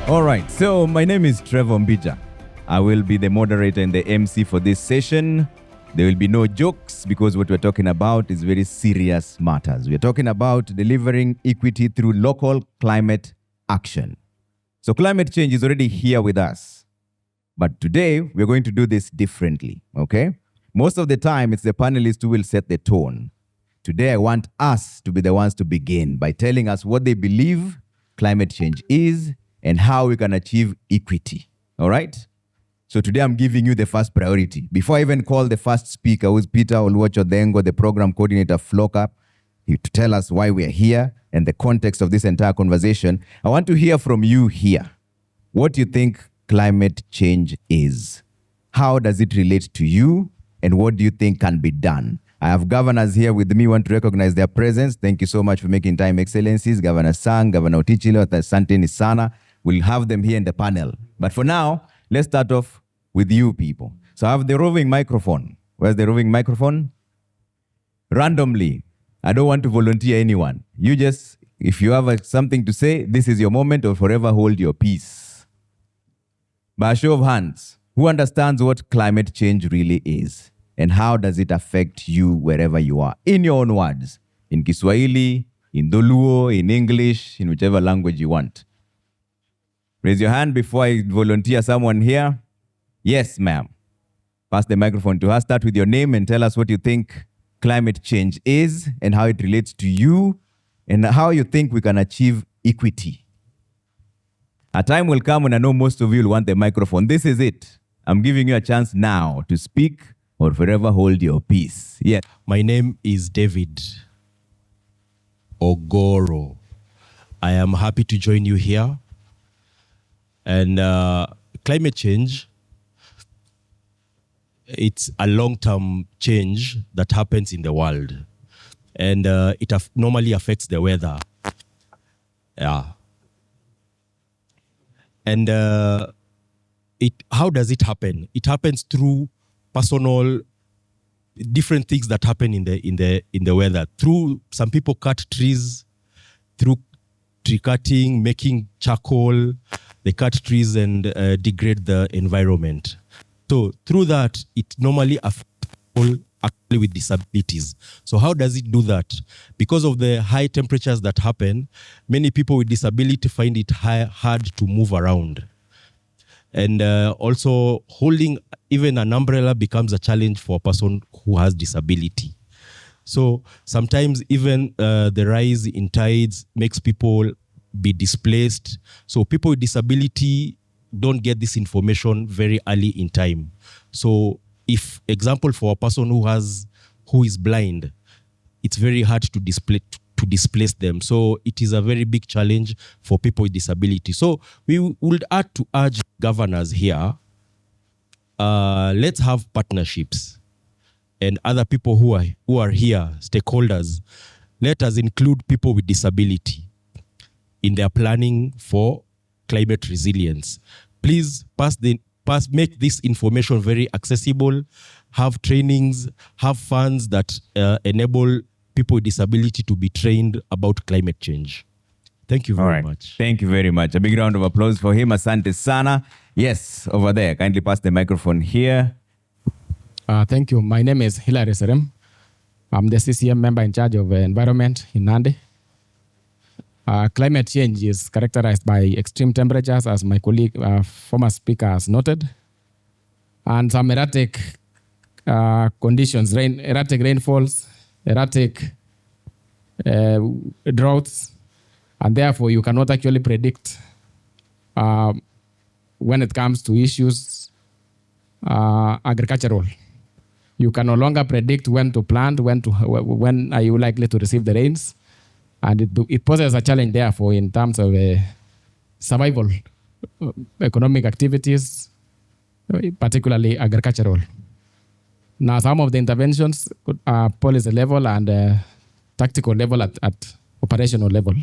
All right, so my name is Trevor Mbija. I will be the moderator and the MC for this session. There will be no jokes because what we're talking about is very serious matters. We're talking about delivering equity through local climate action. So climate change is already here with us. But today, we're going to do this differently, okay? Most of the time, it's the panelists who will set the tone. Today, I want us to be the ones to begin by telling us what they believe climate change is and how we can achieve equity, all right? So today, I'm giving you the first priority. Before I even call the first speaker, who is Peter Oluwachodengo, the program coordinator of FLLoCA, to tell us why we are here and the context of this entire conversation, I want to hear from you here. What do you think climate change is? How does it relate to you? And what do you think can be done? I have governors here with me. I want to recognize their presence. Thank you so much for making time, Excellencies. Governor Sang, Governor Otichilo, Asante Nisana. We'll have them here in the panel. But for now, let's start off with you people. So I have the roving microphone. Where's the roving microphone? Randomly. I don't want to volunteer anyone. You just, if you have something to say, this is your moment, or forever hold your peace. By a show of hands, who understands what climate change really is? And how does it affect you wherever you are? In your own words. In Kiswahili, in Dholuo, in English, in whichever language you want. Raise your hand before I volunteer someone here. Yes, ma'am. Pass the microphone to her. Start with your name and tell us what you think climate change is and how it relates to you and how you think we can achieve equity. A time will come when I know most of you will want the microphone. This is it. I'm giving you a chance now to speak or forever hold your peace. Yes. My name is David Ogoro. I am happy to join you here. And climate change, it's a long-term change that happens in the world. And it normally affects the weather. Yeah. And how does it happen? It happens through personal, different things that happen in the weather. Through some people cut trees, through tree cutting, making charcoal. They cut trees and degrade the environment. So through that, it normally affects people actually with disabilities. So how does it do that? Because of the high temperatures that happen, many people with disability find it hard to move around. And also holding even an umbrella becomes a challenge for a person who has disability. So sometimes even the rise in tides makes people be displaced. So people with disability don't get this information very early in time. So if, example, for a person who is blind, it's very hard to displace them. So it is a very big challenge for people with disability. So we would urge governors here, let's have partnerships and other people who are here, stakeholders. Let us include people with disability in their planning for climate resilience. Please make this information very accessible, have trainings, have funds that enable people with disability to be trained about climate change. Thank you very much. Thank you very much. A big round of applause for him. Asante sana. Yes, over there. Kindly pass the microphone here. Thank you. My name is Hilary Serem. I'm the CCM member in charge of environment in Nandi. Climate change is characterized by extreme temperatures, as my colleague, former speaker, has noted, and some erratic conditions, erratic rainfalls, erratic droughts, and therefore you cannot actually predict when it comes to issues agricultural. You can no longer predict when to plant, when are you likely to receive the rains. And it poses a challenge, therefore, in terms of survival, economic activities, particularly agricultural. Now, some of the interventions are policy level and tactical level at operational level.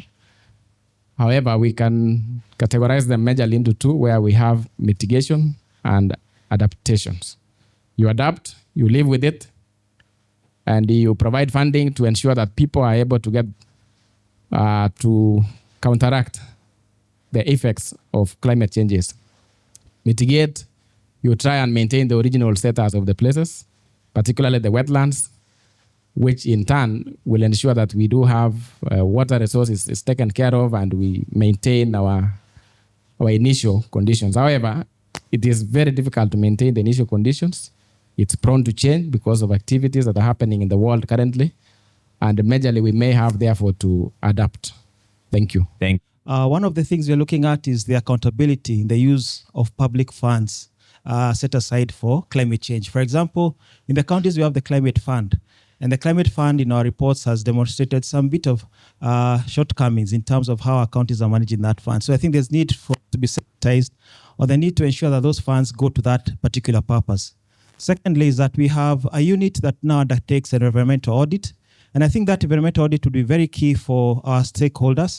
However, we can categorize them majorly into two, where we have mitigation and adaptations. You adapt, you live with it, and you provide funding to ensure that people are able to get to counteract the effects of climate changes. Mitigate, you try and maintain the original status of the places, particularly the wetlands, which in turn will ensure that we do have water resources is taken care of and we maintain our initial conditions. However, it is very difficult to maintain the initial conditions. It's prone to change because of activities that are happening in the world currently. And majorly, we may have, therefore, to adapt. Thank you. One of the things we're looking at is the accountability in the use of public funds set aside for climate change. For example, in the counties, we have the Climate Fund. And the Climate Fund in our reports has demonstrated some bit of shortcomings in terms of how our counties are managing that fund. So I think there's need for it to be sanitized, or the need to ensure that those funds go to that particular purpose. Secondly is that we have a unit that now undertakes an environmental audit. And I think that environmental audit would be very key for our stakeholders,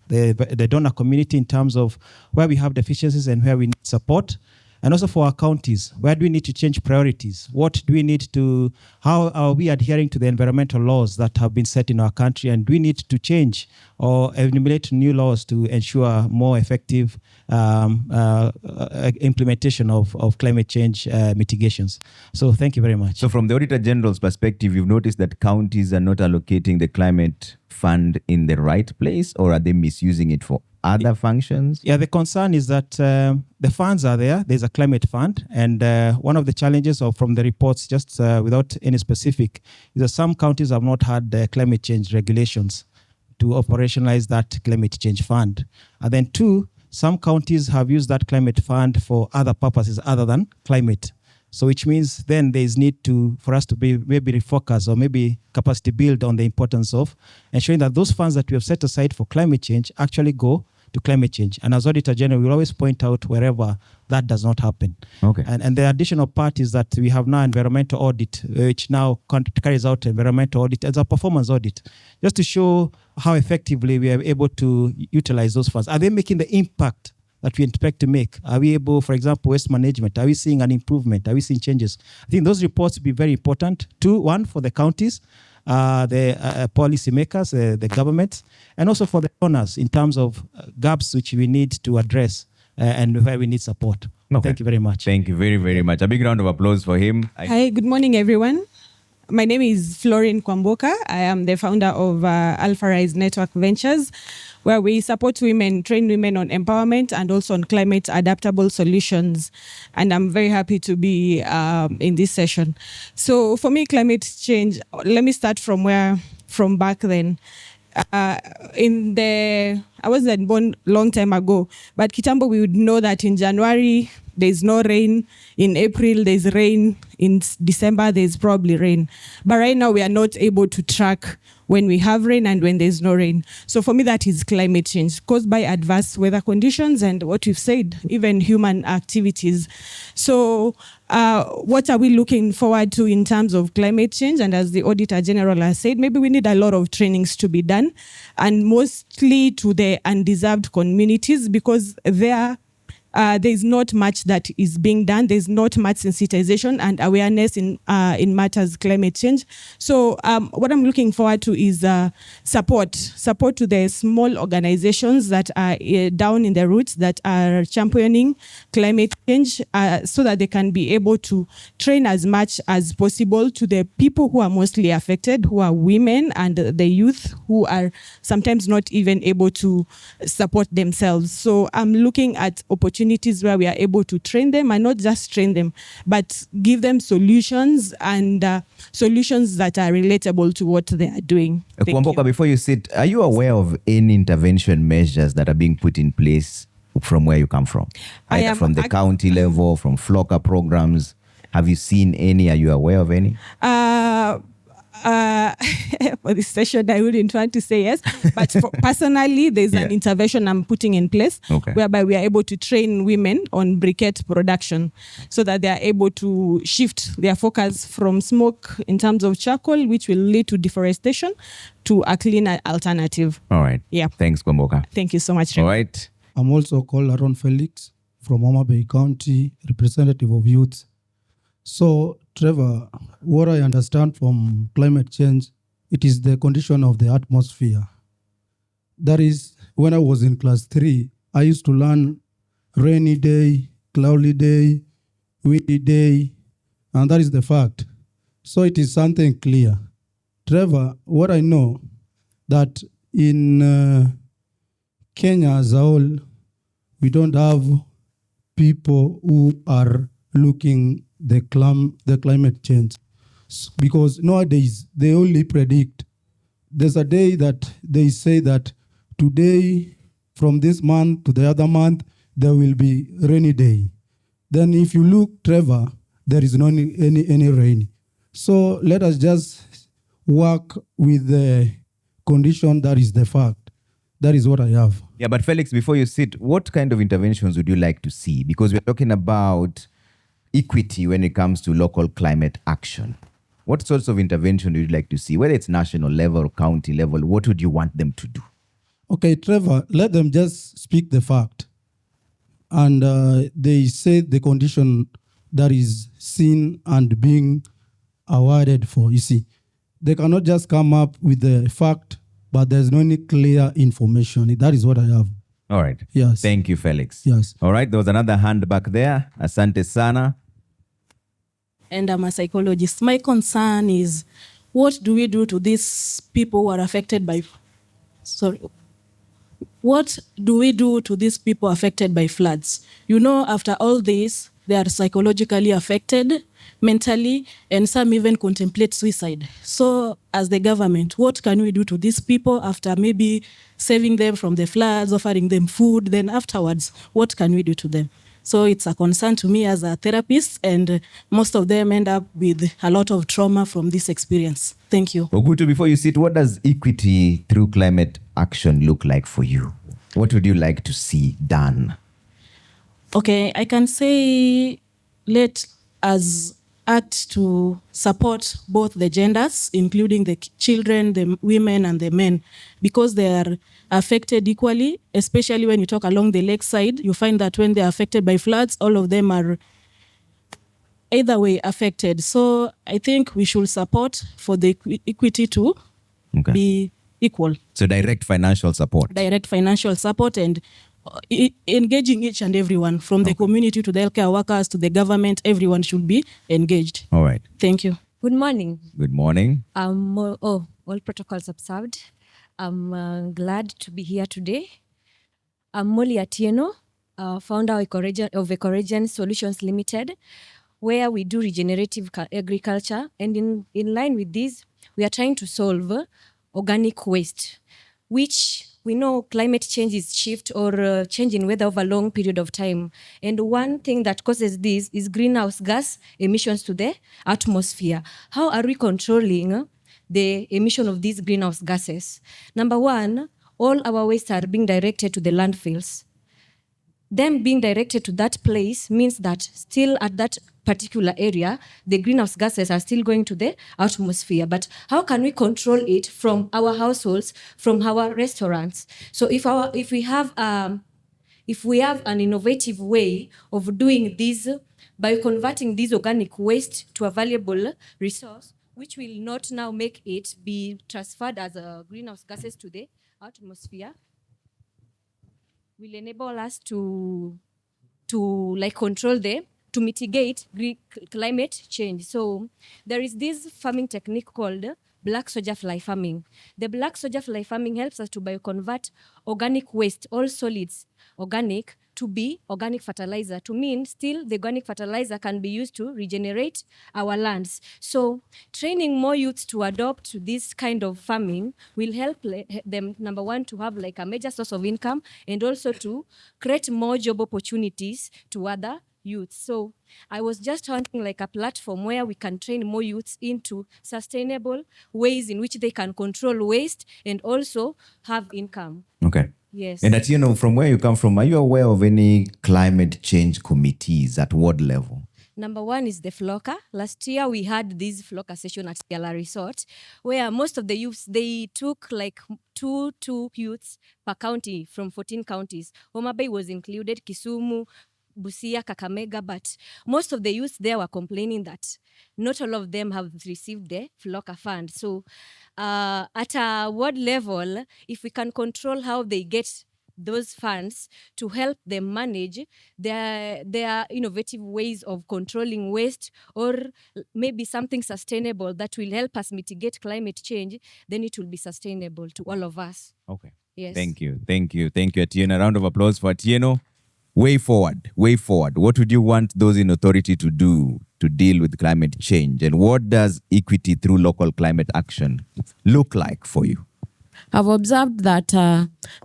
the donor community, in terms of where we have deficiencies and where we need support. And also for our counties, where do we need to change priorities? What do we need to, how are we adhering to the environmental laws that have been set in our country? And do we need to change or eliminate new laws to ensure more effective implementation of climate change mitigations? So thank you very much. So from the Auditor General's perspective, you've noticed that counties are not allocating the climate fund in the right place, or are they misusing it for other functions? Yeah, the concern is that the funds are there. There's a climate fund. And one of the challenges from the reports, just without any specific, is that some counties have not had climate change regulations to operationalize that climate change fund. And then two, some counties have used that climate fund for other purposes other than climate. So which means then there's need for us to be maybe refocus or maybe capacity build on the importance of ensuring that those funds that we have set aside for climate change actually go to climate change. And as Auditor General, we'll always point out wherever that does not happen. Okay. And the additional part is that we have now environmental audit, which now carries out environmental audit as a performance audit, just to show how effectively we are able to utilize those funds. Are they making the impact that we expect to make? Are we able, for example, waste management, are we seeing an improvement? Are we seeing changes? I think those reports will be very important. Two, one, for the counties, the policymakers, the governments, and also for the donors in terms of gaps which we need to address and where we need support. Okay. Thank you very much. Thank you very, very much. A big round of applause for him. Hi, good morning, everyone. My name is Florine Kwamboka. I am the founder of Alpha Rise Network Ventures, where we support women, train women on empowerment and also on climate adaptable solutions. And I'm very happy to be in this session. So for me, climate change, let me start from back then. I wasn't born long time ago, but Kitambo, we would know that in January, there's no rain. In April, there's rain. In December, there's probably rain. But right now, we are not able to track when we have rain and when there's no rain. So for me, that is climate change caused by adverse weather conditions and what we've said, even human activities. So what are we looking forward to in terms of climate change? And as the Auditor General has said, maybe we need a lot of trainings to be done, and mostly to the undeserved communities, because there's not much that is being done. There's not much sensitization and awareness in matters climate change. So what I'm looking forward to is support to the small organizations that are down in the roots that are championing climate change, so that they can be able to train as much as possible to the people who are mostly affected, who are women and the youth, who are sometimes not even able to support themselves. So I'm looking at opportunities where we are able to train them, and not just train them, but give them solutions and solutions that are relatable to what they are doing. Kwamboka, before you sit, are you aware of any intervention measures that are being put in place from where you come from? Either from the county level, from FLLoCA programs? Have you seen any? Are you aware of any? For this session, I wouldn't want to say yes, but personally, there's an intervention I'm putting in place, whereby we are able to train women on briquette production, so that they are able to shift their focus from smoke in terms of charcoal, which will lead to deforestation, to a cleaner alternative. All right. Yeah. Thanks, Kwamboka. Thank you so much. All right. I'm also called Aaron Felix from Homa Bay County, representative of youth. So, Trevor, what I understand from climate change, it is the condition of the atmosphere. That is, when I was in class 3, I used to learn rainy day, cloudy day, windy day, and that is the fact. So it is something clear. Trevor, what I know that in Kenya as a whole, we don't have people who are looking the climate change, because nowadays they only predict. There's a day that they say that today, from this month to the other month, there will be rainy day. Then if you look, Trevor, there is no any rain. So let us just work with the condition that is the fact. That is what I have. Yeah, but Felix, before you sit, what kind of interventions would you like to see? Because we're talking about equity when it comes to local climate action. What sorts of intervention would you like to see? Whether it's national level or county level, what would you want them to do? Okay, Trevor, let them just speak the fact. And they say the condition that is seen and being awarded for. You see, they cannot just come up with the fact, but there's no any clear information. That is what I have. All right. Yes. Thank you, Felix. Yes. All right. There was another hand back there. Asante sana. And I'm a psychologist. My concern is, what do we do to these people who are affected by, what do we do to these people affected by floods? You know, after all this, they are psychologically affected, mentally, and some even contemplate suicide. So as the government, what can we do to these people after maybe saving them from the floods, offering them food, then afterwards, what can we do to them? So it's a concern to me as a therapist, and most of them end up with a lot of trauma from this experience. Thank you. Ogutu, before you sit, what does equity through climate action look like for you? What would you like to see done? Okay, I can say let us act to support both the genders, including the children, the women, and the men, because they are affected equally, especially when you talk along the lakeside. You find that when they are affected by floods, all of them are either way affected. So I think we should support for the equity to be equal. So direct financial support. Direct financial support and engaging each and everyone, from the community to the healthcare workers to the government. Everyone should be engaged. All right. Thank you. Good morning. Good morning. All protocols observed. I'm glad to be here today. I'm Molly Atieno, founder of Ecoregion Solutions Limited, where we do regenerative agriculture. And in line with this, we are trying to solve organic waste, which we know climate change is shift or change in weather over a long period of time. And one thing that causes this is greenhouse gas emissions to the atmosphere. How are we controlling the emission of these greenhouse gases? Number one, all our waste are being directed to the landfills. Them being directed to that place means that still at that particular area, the greenhouse gases are still going to the atmosphere. But how can we control it from our households, from our restaurants? So if we have an innovative way of doing this by converting this organic waste to a valuable resource, which will not now make it be transferred as greenhouse gases to the atmosphere, will enable us to mitigate climate change. So there is this farming technique called black soldier fly farming. The black soldier fly farming helps us to bioconvert organic waste, all solids, organic, to be organic fertilizer, to mean still the organic fertilizer can be used to regenerate our lands. So training more youths to adopt this kind of farming will help them, number one, to have like a major source of income, and also to create more job opportunities to other youths. So I was just wanting like a platform where we can train more youths into sustainable ways in which they can control waste and also have income. Okay. Yes. And that, from where you come from, are you aware of any climate change committees at ward level? Number one is the FLLoCA. Last year, we had this FLLoCA session at Yala Resort, where most of the youths, they took like two youths per county from 14 counties. Homa Bay was included, Kisumu, Busia, Kakamega, but most of the youths there were complaining that not all of them have received the FLLoCA fund. So at a ward level, if we can control how they get those funds to help them manage their innovative ways of controlling waste, or maybe something sustainable that will help us mitigate climate change, then it will be sustainable to all of us. Okay. Yes. Thank you, Atieno. A round of applause for Atieno. Way forward. What would you want those in authority to do to deal with climate change? And what does equity through local climate action look like for you? I've observed that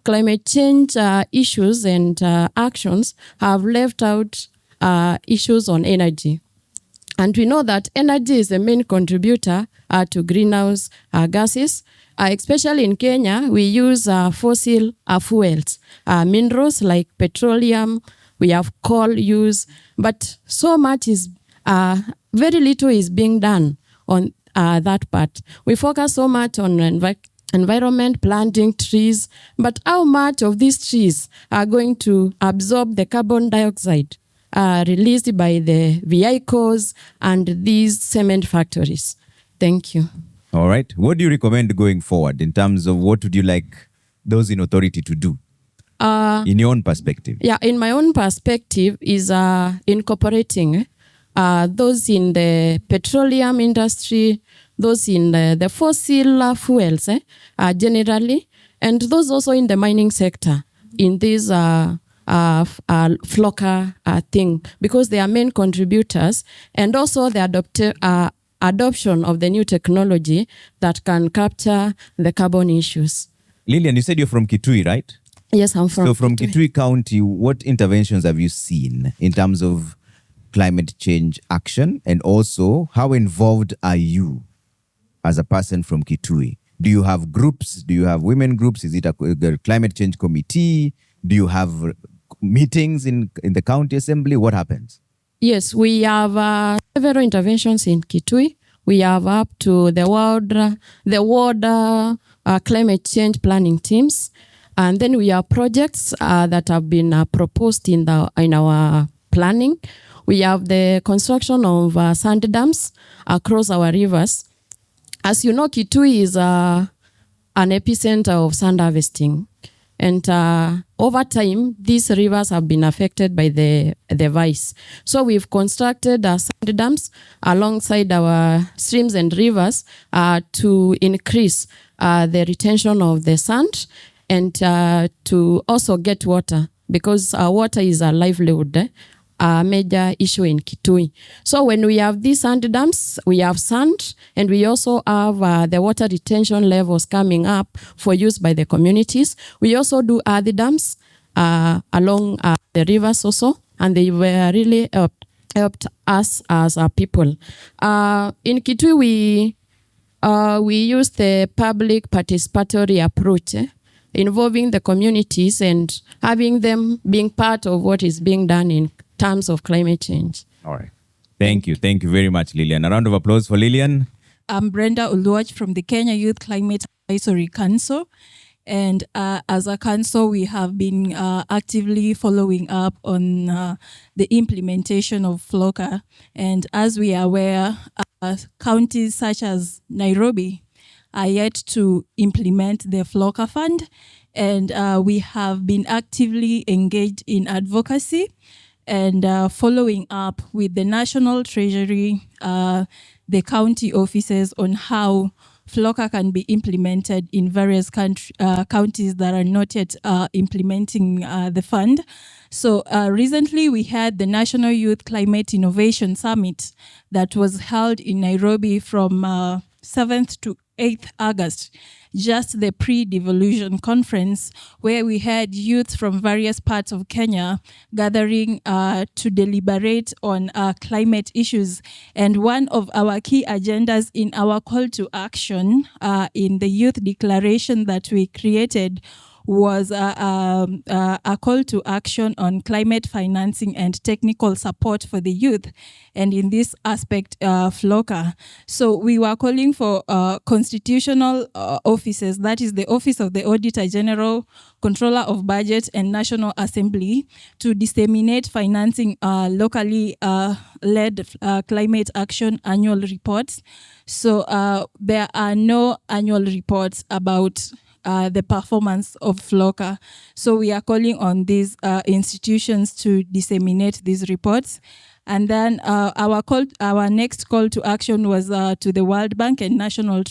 climate change issues and actions have left out issues on energy. And we know that energy is the main contributor to greenhouse gases. Especially in Kenya, we use fossil fuels, minerals like petroleum, we have coal use, but so much is, very little is being done on that part. We focus so much on environment, planting trees, but how much of these trees are going to absorb the carbon dioxide released by the vehicles and these cement factories? Thank you. All right. What do you recommend going forward in terms of what would you like those in authority to do? In your own perspective? Yeah, in my own perspective is incorporating those in the petroleum industry, those in the fossil fuels generally, and those also in the mining sector in this FLLoCA thing, because they are main contributors, and also the adoption of the new technology that can capture the carbon issues. Lillian, you said you're from Kitui, right? Yes, I'm from So from Kitui County, what interventions have you seen in terms of climate change action? And also, how involved are you as a person from Kitui? Do you have groups? Do you have women groups? Is it a climate change committee? Do you have meetings in the county assembly? What happens? Yes, we have several interventions in Kitui. We have up to the ward climate change planning teams. And then we have projects that have been proposed in our planning. We have the construction of sand dams across our rivers. As you know, Kitui is an epicenter of sand harvesting. And over time, these rivers have been affected by the vice. So we've constructed sand dams alongside our streams and rivers to increase the retention of the sand, and to also get water, because water is a livelihood, a major issue in Kitui. So when we have these sand dams, we have sand, and we also have the water retention levels coming up for use by the communities. We also do other dams along the rivers also, and they were really helped us as a people. In Kitui, we use the public participatory approach, involving the communities and having them being part of what is being done in terms of climate change. All right. Thank you. Thank you very much, Lillian. A round of applause for Lillian. I'm Brenda Uluoch from the Kenya Youth Climate Advisory Council. And as a council, we have been actively following up on the implementation of FLLoCA. And as we are aware, counties such as Nairobi are yet to implement the FLLoCA fund. And we have been actively engaged in advocacy and following up with the National Treasury, the county offices on how FLLoCA can be implemented in various counties that are not yet implementing the fund. So recently we had the National Youth Climate Innovation Summit that was held in Nairobi from 7th to 8th August, just the pre-devolution conference, where we had youth from various parts of Kenya gathering to deliberate on climate issues. And one of our key agendas in our call to action in the youth declaration that we created was a call to action on climate financing and technical support for the youth, and in this aspect, FLLoCA. So we were calling for constitutional offices, that is the Office of the Auditor General, Controller of Budget, and National Assembly, to disseminate financing locally led climate action annual reports. So there are no annual reports about the performance of FLLoCA. So we are calling on these institutions to disseminate these reports. And then our next call to action was to the World Bank and National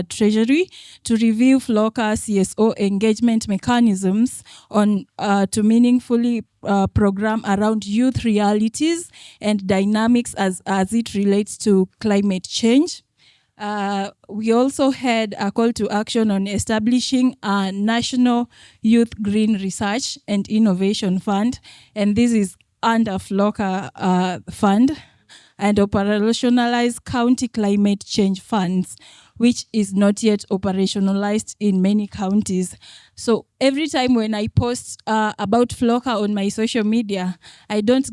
Treasury to review FLLoCA CSO engagement mechanisms on to meaningfully program around youth realities and dynamics as it relates to climate change. We also had a call to action on establishing a National Youth Green Research and Innovation Fund, and this is under FLLoCA fund, and operationalize county climate change funds, which is not yet operationalized in many counties. So every time when I post about FLLoCA on my social media, I don't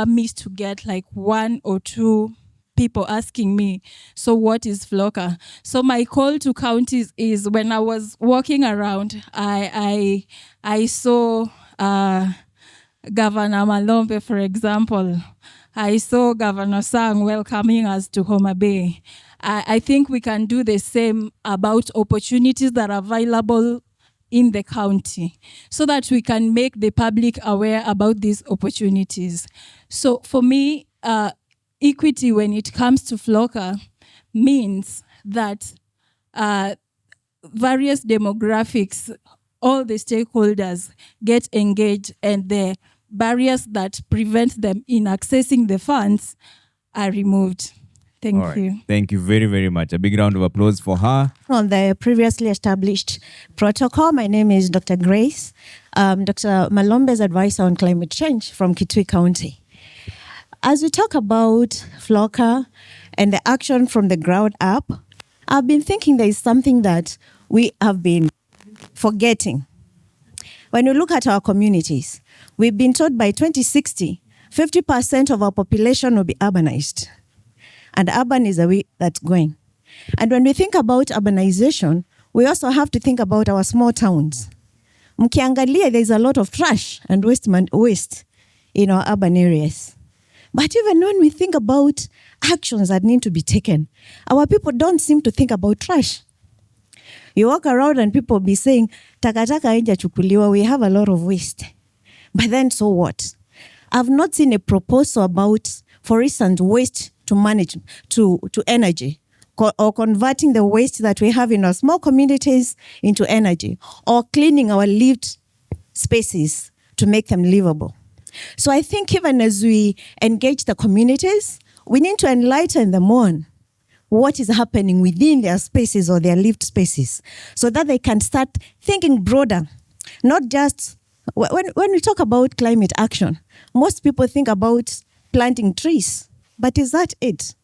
miss to get like 1 or 2 people asking me, so what is FLLoCA? So my call to counties is, when I was walking around, I saw Governor Malombe, for example. I saw Governor Sang welcoming us to Homa Bay. I think we can do the same about opportunities that are available in the county so that we can make the public aware about these opportunities. So for me, equity when it comes to FLLoCA means that various demographics, all the stakeholders get engaged, and the barriers that prevent them in accessing the funds are removed. Thank you. Thank you very, very much. A big round of applause for her. On the previously established protocol, my name is Dr. Grace, Dr. Malombe's advisor on climate change from Kitui County. As we talk about FLLoCA and the action from the ground up, I've been thinking there is something that we have been forgetting. When we look at our communities, we've been told by 2060, 50% of our population will be urbanized. And urban is the way that's going. And when we think about urbanization, we also have to think about our small towns. Mkiangalia, there's a lot of trash and waste in our urban areas. But even when we think about actions that need to be taken, our people don't seem to think about trash. You walk around and people be saying, takataka haijachukuliwa, we have a lot of waste. But then so what? I've not seen a proposal about, for instance, waste to manage, to energy, or converting the waste that we have in our small communities into energy, or cleaning our lived spaces to make them livable. So I think even as we engage the communities, we need to enlighten them on what is happening within their spaces or their lived spaces, so that they can start thinking broader. Not just, when we talk about climate action, most people think about planting trees, but is that it?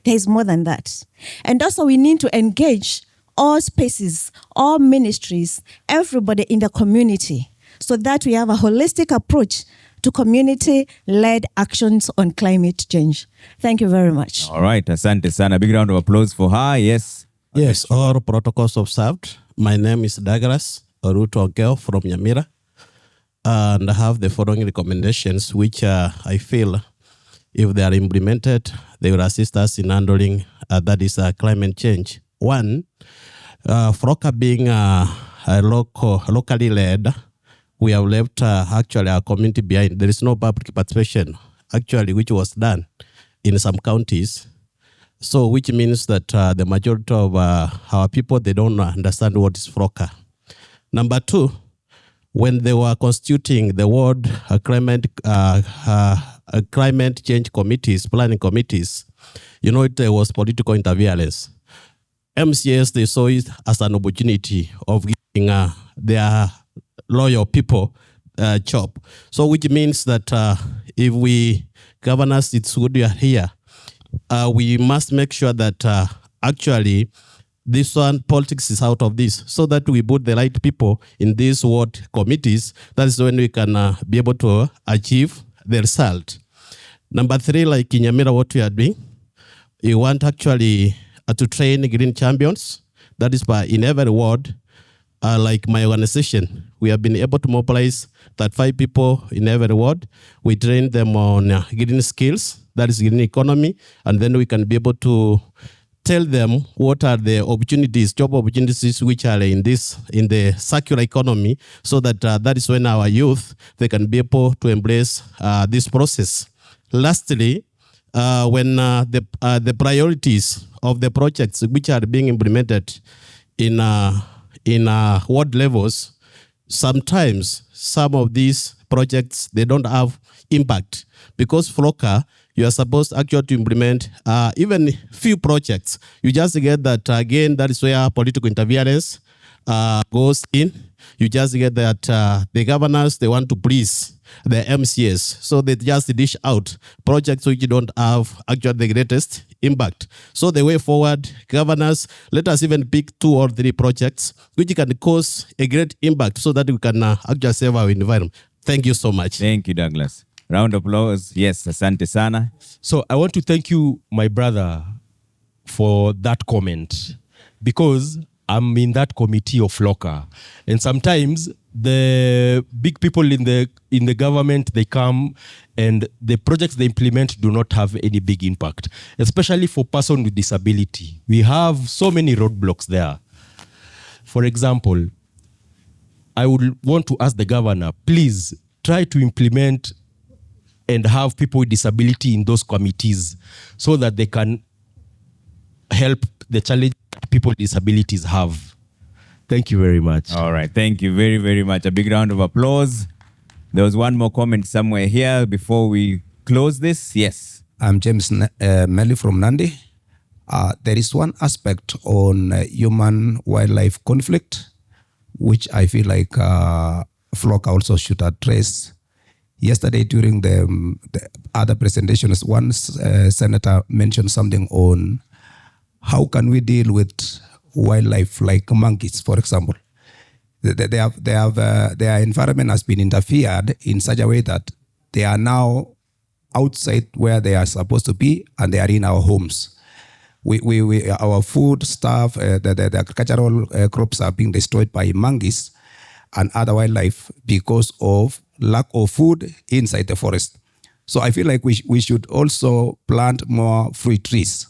There is more than that. And also we need to engage all spaces, all ministries, everybody in the community, so that we have a holistic approach to community-led actions on climate change. Thank you very much. All right, asante sana. Big round of applause for her. Yes. Yes, all protocols observed. My name is Douglas Oruto Ogeo from Nyamira. And I have the following recommendations, which I feel, if they are implemented, they will assist us in handling that is climate change. One, FLLoCA being locally led, we have left actually our community behind. There is no public participation, actually, which was done in some counties. So, which means that the majority of our people, they don't understand what is FLLoCA. Number two, when they were constituting the world climate change committees, planning committees, there was political interference. MCS, they saw it as an opportunity of giving their loyal people job. So which means that if we governors, it's good we are here, we must make sure that actually this one, politics is out of this, so that we put the right people in these ward committees. That is when we can be able to achieve the result. Number three, like in Nyamira, what we are doing, we want actually to train green champions. That is by in every ward, like my organization, we have been able to mobilize 5 people in every ward. We train them on green skills, that is green economy, and then we can be able to tell them what are the opportunities, job opportunities which are in the circular economy, so that that is when our youth, they can be able to embrace this process. Lastly, when the priorities of the projects which are being implemented in ward levels, sometimes some of these projects, they don't have impact, because FLLoCA, you are supposed actually to implement even few projects. You just get that, again, that is where political interference goes in. You just get that the governors, they want to please the MCS. So they just dish out projects which don't have actually the greatest impact. So the way forward, governors, let us even pick 2 or 3 projects which can cause a great impact, so that we can actually save our environment. Thank you so much. Thank you, Douglas. Round of applause. Yes, asante sana. So I want to thank you, my brother, for that comment, because I'm in that committee of FLLoCA, and sometimes the big people in the government, they come and the projects they implement do not have any big impact, especially for person with disability. We have so many roadblocks there. For example, I would want to ask the governor, please try to implement and have people with disability in those committees, so that they can help the challenge people with disabilities have. Thank you very much. All right. Thank you very, very much. A big round of applause. There was one more comment somewhere here before we close this. Yes. I'm James Melly from Nandi. There is one aspect on human-wildlife conflict, which I feel like FLLoCA also should address. Yesterday, during the other presentations, one senator mentioned something on how can we deal with wildlife like monkeys, for example. Their environment has been interfered in such a way that they are now outside where they are supposed to be, and they are in our homes. Our food stuff, the agricultural crops are being destroyed by monkeys and other wildlife because of lack of food inside the forest. So I feel like we should also plant more fruit trees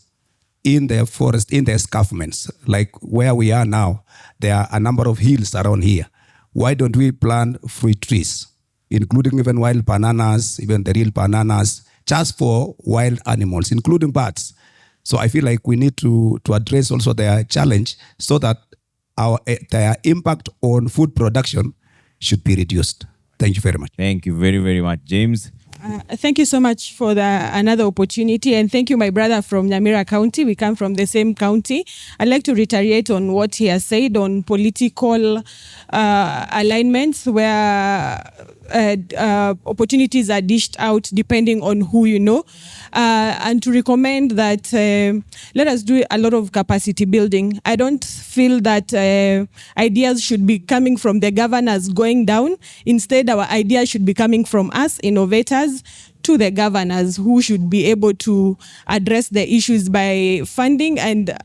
in the forest, in the escarpments. Like where we are now, there are a number of hills around here. Why don't we plant fruit trees, including even wild bananas, even the real bananas, just for wild animals, including birds? So I feel like we need to address also their challenge, so that their impact on food production should be reduced. Thank you very much. Thank you very, very much, James. Thank you so much for another opportunity, and thank you, my brother from Nyamira County. We come from the same county. I'd like to reiterate on what he has said on political alignments, where opportunities are dished out depending on who you know, and to recommend that let us do a lot of capacity building. I don't feel that ideas should be coming from the governors going down. Instead, our ideas should be coming from us, innovators, to the governors, who should be able to address the issues by funding and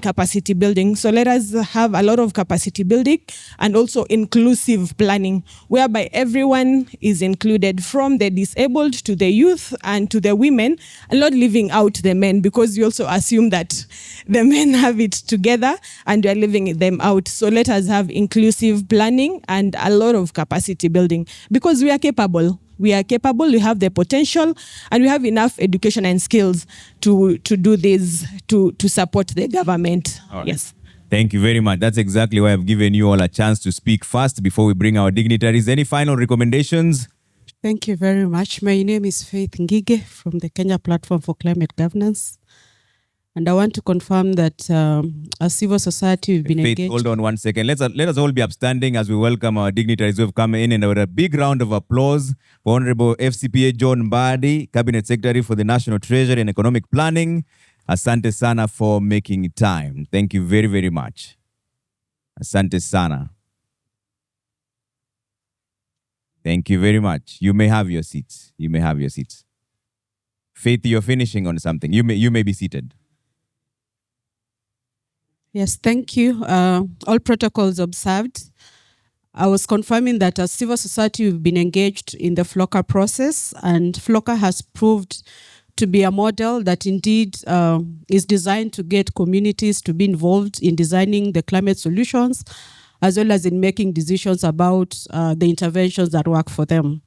capacity building. So let us have a lot of capacity building, and also inclusive planning, whereby everyone is included, from the disabled to the youth and to the women, and not leaving out the men, because we also assume that the men have it together and we are leaving them out. So let us have inclusive planning and a lot of capacity building, because we are capable. We are capable, we have the potential, and we have enough education and skills to do this, to support the government. Right. Yes. Thank you very much. That's exactly why I've given you all a chance to speak first before we bring our dignitaries. Any final recommendations? Thank you very much. My name is Faith Ngige from the Kenya Platform for Climate Governance. And I want to confirm that as civil society, we've been Faith, engaged. hold on one second. Let us all be upstanding as we welcome our dignitaries who have come in, and a big round of applause for Honorable FCPA John Mbadi, Cabinet Secretary for the National Treasury and Economic Planning. Asante sana for making time. Thank you very, very much. Asante sana. Thank you very much. You may have your seats. You may have your seats. Faith, you're finishing on something. You may be seated. Yes, thank you. All protocols observed. I was confirming that as civil society, we've been engaged in the FLLoCA process, and FLLoCA has proved to be a model that indeed is designed to get communities to be involved in designing the climate solutions, as well as in making decisions about the interventions that work for them.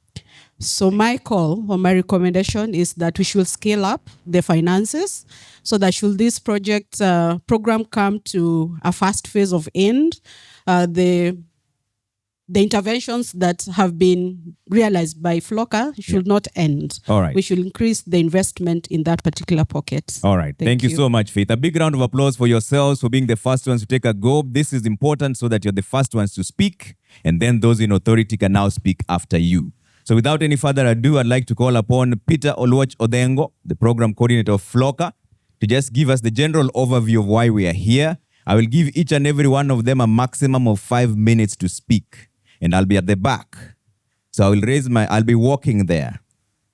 So my call or my recommendation is that we should scale up the finances so that should this program come to a first phase of end, the interventions that have been realized by FLLoCA should not end. All right. We should increase the investment in that particular pocket. All right. Thank you so much, Faith. A big round of applause for yourselves for being the first ones to take a go. This is important so that you're the first ones to speak, and then those in authority can now speak after you. So without any further ado, I'd like to call upon Peter Oluoch Odhengo, the program coordinator of FLLoCA, to just give us the general overview of why we are here. I will give each and every one of them a maximum of 5 minutes to speak, and I'll be at the back. So I'll be walking there.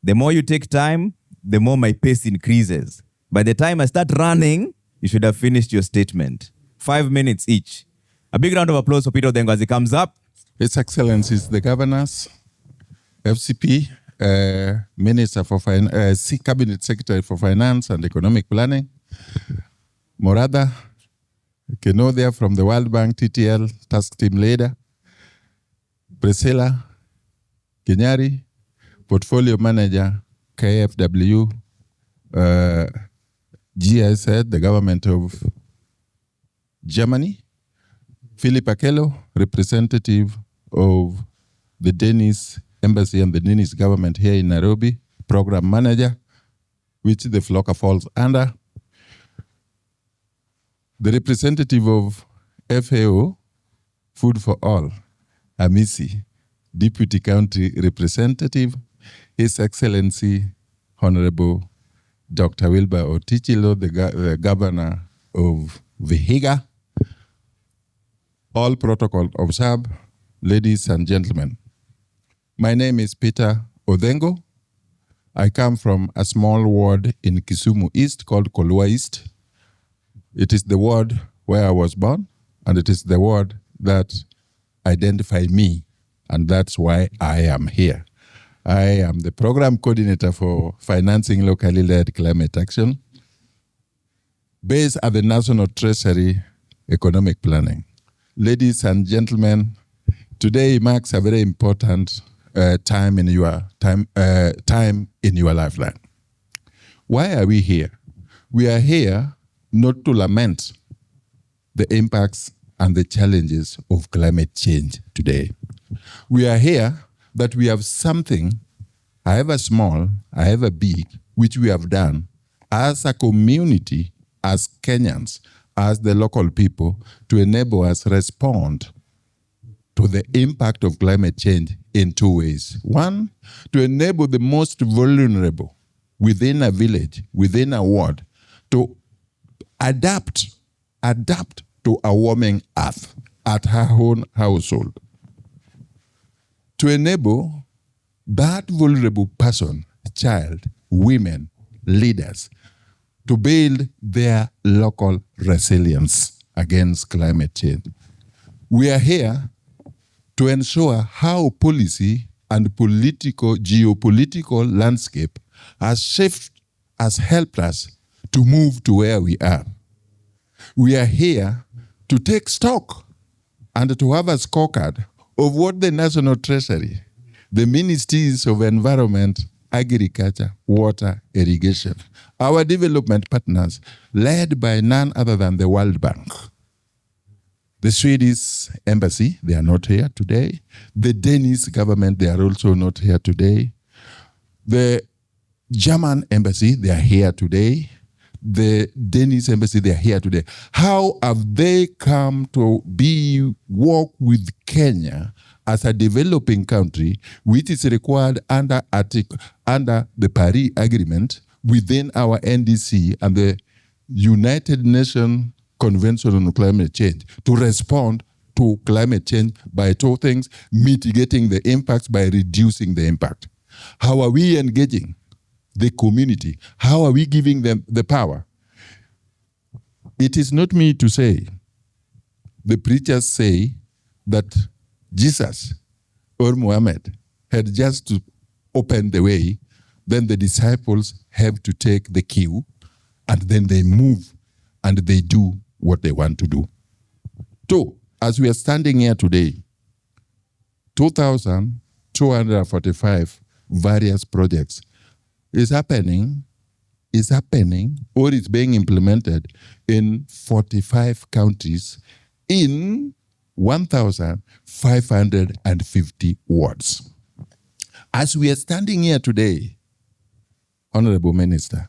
The more you take time, the more my pace increases. By the time I start running, you should have finished your statement. 5 minutes each. A big round of applause for Peter Odhengo as he comes up. His Excellencies, the governors, FCP, Minister for Cabinet Secretary for Finance and Economic Planning, Morada Kenodia from the World Bank TTL Task Team Leader, Priscilla Kenyari, Portfolio Manager, KFW, GIZ, the government of Germany, Philip Akello, representative of the Danish Embassy and the Danish government here in Nairobi, program manager, which the FLLoCA falls under. The representative of FAO, Food for All, Amisi, Deputy County Representative, His Excellency Honorable Dr. Wilbur Otichilo, the Governor of Vihiga. All protocol observed, ladies and gentlemen. My name is Peter Odhengo. I come from a small ward in Kisumu East called Kolua East. It is the ward where I was born, and it is the ward that identifies me, and that's why I am here. I am the program coordinator for financing locally led climate action based at the National Treasury Economic Planning. Ladies and gentlemen, today marks a very important time in your lifeline. Why are we here? We are here not to lament the impacts and the challenges of climate change today. We are here that we have something, however small, however big, which we have done as a community, as Kenyans, as the local people, to enable us respond to the impact of climate change in 2 ways. One, to enable the most vulnerable within a village, within a ward, to adapt to a warming earth at her own household. To enable that vulnerable person, child, women, leaders, to build their local resilience against climate change. We are here to ensure how policy and geopolitical landscape has helped us to move to where we are. We are here to take stock and to have a scorecard of what the National Treasury, the Ministries of Environment, Agriculture, Water, Irrigation, our development partners, led by none other than the World Bank. The Swedish Embassy, they are not here today. The Danish government, they are also not here today. The German Embassy, they are here today. The Danish Embassy, they are here today. How have they come to work with Kenya as a developing country, which is required under the Paris Agreement within our NDC and the United Nations Convention on Climate Change, to respond to climate change by two things: mitigating the impacts by reducing the impact. How are we engaging the community? How are we giving them the power? It is not me to say. The preachers say that Jesus or Muhammad had just to open the way then the disciples have to take the cue, and then they move and they do what they want to do. So, as we are standing here today, 2,245 various projects is happening, or is being implemented in 45 counties in 1,550 wards. As we are standing here today, Honorable Minister,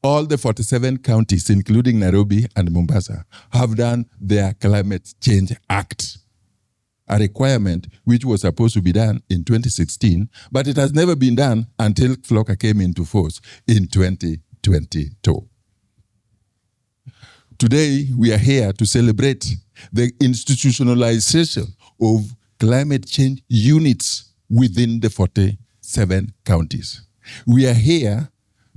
all the 47 counties, including Nairobi and Mombasa, have done their Climate Change Act, a requirement which was supposed to be done in 2016, but it has never been done until FLLoCA came into force in 2022. Today, we are here to celebrate the institutionalization of climate change units within the 47 counties. We are here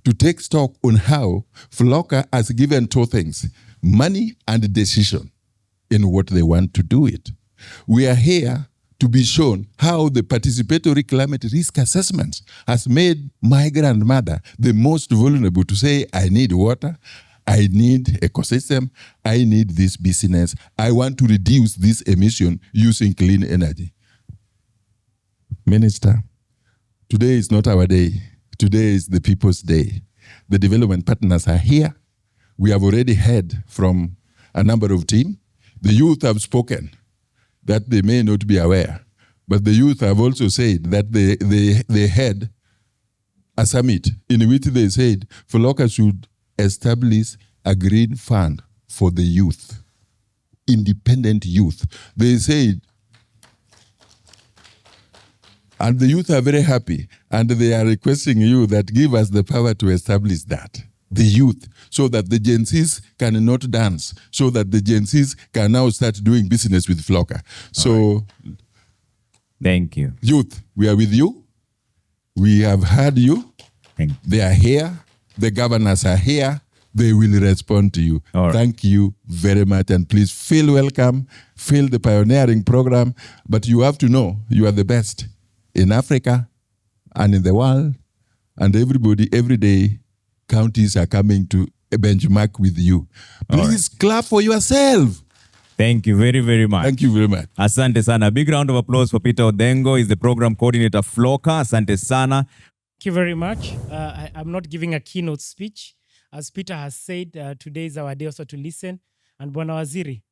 to take stock on how FLLoCA has given two things, money and decision in what they want to do it. We are here to be shown how the participatory climate risk assessments has made my grandmother the most vulnerable to say, I need water, I need ecosystem, I need this business, I want to reduce this emission using clean energy. Minister, today is not our day. Today is the people's day. The development partners are here. We have already heard from a number of teams. The youth have spoken that they may not be aware, but the youth have also said that they had a summit in which they said FLLoCA should establish a green fund for the youth, independent youth. They said, and the youth are very happy, and they are requesting you that give us the power to establish that, the youth, so that the Gen Zs cannot dance, so that the Gen Zs can now start doing business with FLLoCA. So, thank you. Youth, we are with you. We have heard you. They are here. The governors are here. They will respond to you. Thank you very much. And please feel welcome. Feel the pioneering program. But you have to know you are the best in Africa and in the world. And everybody, every day, counties are coming to a benchmark with you. Please clap for yourself. Thank you very, very much. Thank you very much. Asante sana. Big round of applause for Peter Odengo. He's the program coordinator FLLoCA. Asante sana. Thank you very much. I'm not giving a keynote speech. As Peter has said, today is our day also to listen. And Bwana Waziri,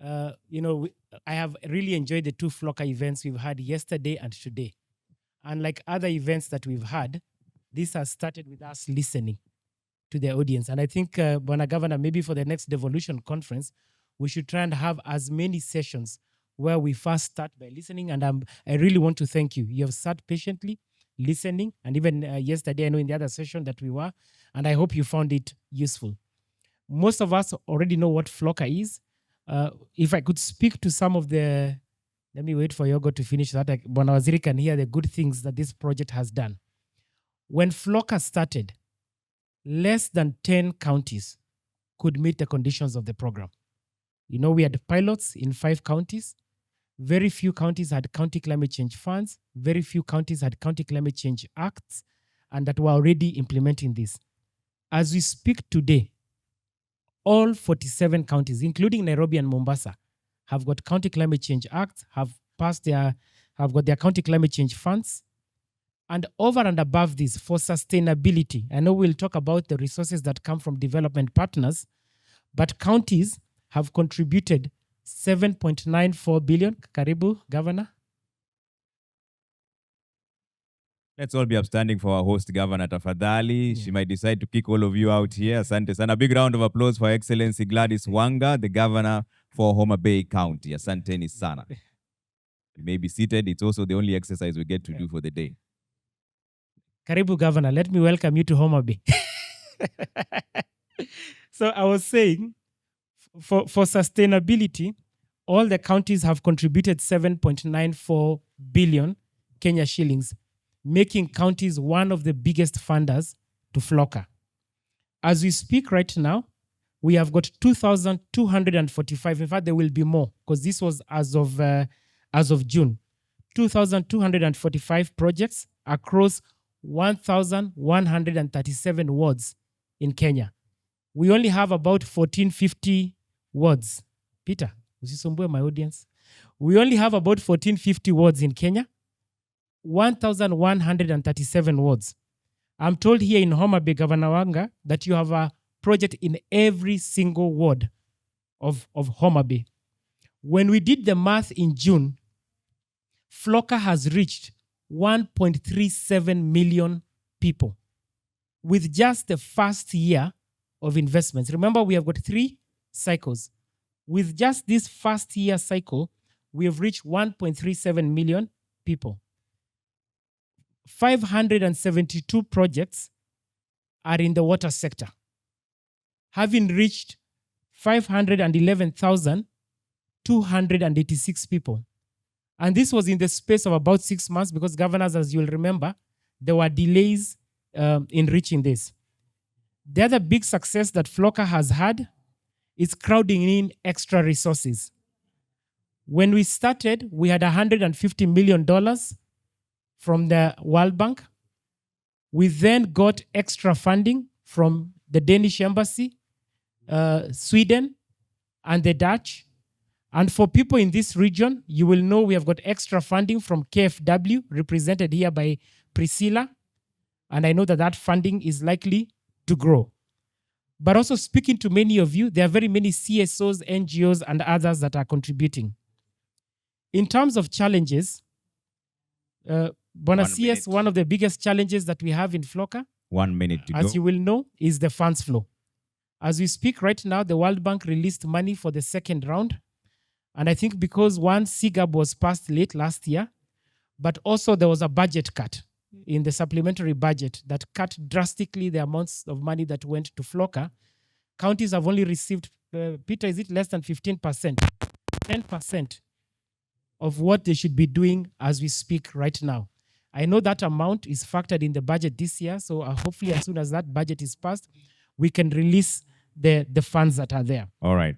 I have really enjoyed the two FLLoCA events we've had yesterday and today. And like other events that we've had, this has started with us listening to the audience. And I think, Bwana Governor, maybe for the next Devolution conference, we should try and have as many sessions where we first start by listening. And I really want to thank you. You have sat patiently listening. And even yesterday, I know in the other session that we were, and I hope you found it useful. Most of us already know what FLLoCA is. If I could speak to some of the, let me wait for Yogo to finish that. Bwana Waziri can hear the good things that this project has done. When FLLoCA started, less than 10 counties could meet the conditions of the program. We had pilots in 5 counties. Very few counties had county climate change funds. Very few counties had county climate change acts, and that were already implementing this. As we speak today, all 47 counties, including Nairobi and Mombasa, have got county climate change acts, have got their county climate change funds. And over and above this, for sustainability, I know we'll talk about the resources that come from development partners, but counties have contributed 7.94 billion. Karibu, Governor. Let's all be upstanding for our host, Governor Tafadhali. She might decide to kick all of you out here. Asante sana. A big round of applause for Excellency Gladys Wanga, the Governor for Homa Bay County. Asante sana. You may be seated. It's also the only exercise we get to do for the day. Karibu, Governor. Let me welcome you to Homa Bay. So I was saying, for sustainability, all the counties have contributed 7.94 billion Kenya shillings, making counties one of the biggest funders to FLLoCA. As we speak right now, we have got 2,245. In fact, there will be more because this was as of June. 2,245 projects across 1,137 wards in Kenya. We only have about 1,450 wards. Peter, usisumbue my audience. We only have about 1,450 wards in Kenya, 1,137 wards. I'm told here in Homa Bay, Governor Wanga, that you have a project in every single ward of Homa Bay. When we did the math in June, FLLoCA has reached 1.37 million people with just the first year of investments. Remember, we have got 3 cycles. With just this first year cycle, we have reached 1.37 million people. 572 projects are in the water sector, having reached 511,286 people. And this was in the space of about 6 months because, governors, as you'll remember, there were delays in reaching this. The other big success that FLLoCA has had is crowding in extra resources. When we started, we had $150 million from the World Bank. We then got extra funding from the Danish Embassy, Sweden, and the Dutch. And for people in this region, you will know we have got extra funding from KFW, represented here by Priscilla. And I know that that funding is likely to grow. But also, speaking to many of you, there are very many CSOs, NGOs, and others that are contributing. In terms of challenges, Bona CS, one of the biggest challenges that we have in FLLoCA, 1 minute to go, as you will know, is the funds flow. As we speak right now, the World Bank released money for the second round. And I think because one, CGAB was passed late last year, but also there was a budget cut in the supplementary budget that cut drastically the amounts of money that went to FLLoCA. Counties have only received, Peter, is it less than 15%? 10% of what they should be doing as we speak right now. I know that amount is factored in the budget this year, so hopefully as soon as that budget is passed, we can release the funds that are there. All right.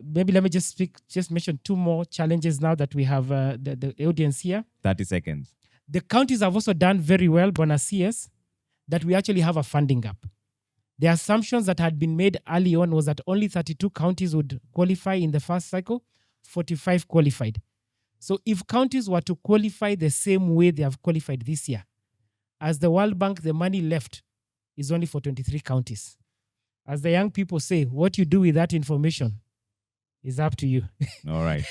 Maybe let me just mention 2 more challenges now that we have the audience here. 30 seconds. The counties have also done very well, Bona CS, that we actually have a funding gap. The assumptions that had been made early on was that only 32 counties would qualify in the first cycle, 45 qualified. So if counties were to qualify the same way they have qualified this year, as the World Bank, the money left is only for 23 counties. As the young people say, what you do with that information is up to you. All right.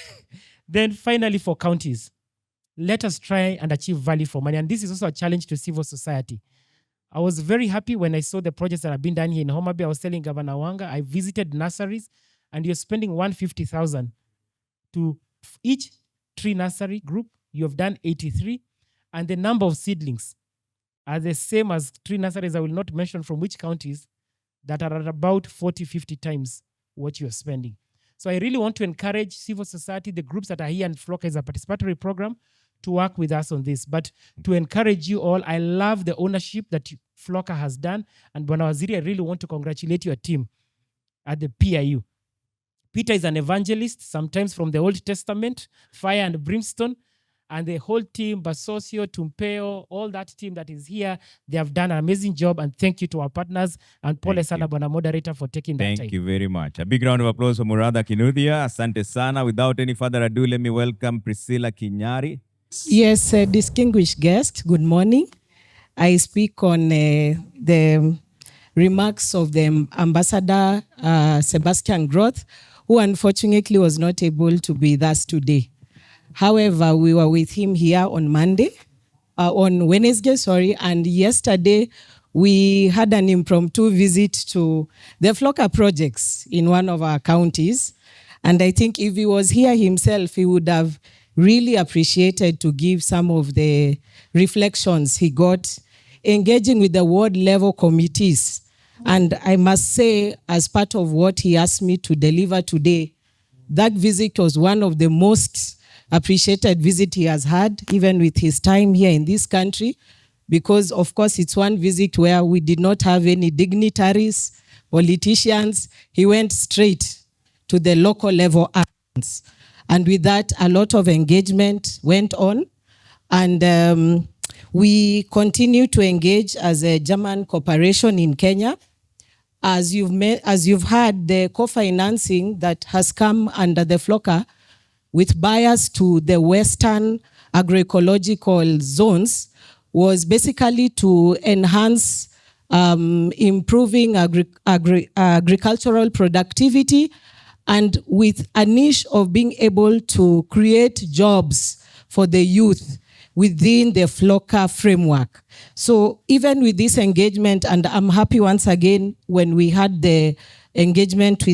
Then finally, for counties, let us try and achieve value for money. And this is also a challenge to civil society. I was very happy when I saw the projects that have been done here in Homa Bay. I was telling Governor Wanga, I visited nurseries, and you're spending $150,000 to each tree nursery group. You have done 83, and the number of seedlings are the same as tree nurseries. I will not mention from which counties, that are at about 40, 50 times what you're spending. So I really want to encourage civil society, the groups that are here, and FLLoCA is a participatory program, to work with us on this. But to encourage you all, I love the ownership that FLLoCA has done. And Bwana Waziri, I really want to congratulate your team at the PIU. Peter is an evangelist, sometimes from the Old Testament, fire and brimstone. And the whole team, Basosio, Tumpeo, all that team that is here, they have done an amazing job. And thank you to our partners. And Pole sana Bwana Moderator for taking that time. Thank you very much. A big round of applause for Muratha Kinuthia. Asante sana. Without any further ado, let me welcome Priscilla Kinyari. Yes, distinguished guest, good morning. I speak on the remarks of the Ambassador Sebastian Groth, who unfortunately was not able to be with us today. However, we were with him here on Wednesday, and yesterday we had an impromptu visit to the FLLoCA projects in one of our counties. And I think if he was here himself, he would have really appreciated to give some of the reflections he got engaging with the ward level committees. And I must say, as part of what he asked me to deliver today, that visit was one of the most appreciated visit he has had, even with his time here in this country, because of course it's one visit where we did not have any dignitaries, politicians. He went straight to the local level actions. And with that, a lot of engagement went on. And We continue to engage as a German corporation in Kenya. As you've heard, the co-financing that has come under the FLLoCA with bias to the Western agroecological zones was basically to enhance improving agricultural productivity, and with a niche of being able to create jobs for the youth within the FLLoCA framework. So even with this engagement, and I'm happy once again when we had the engagement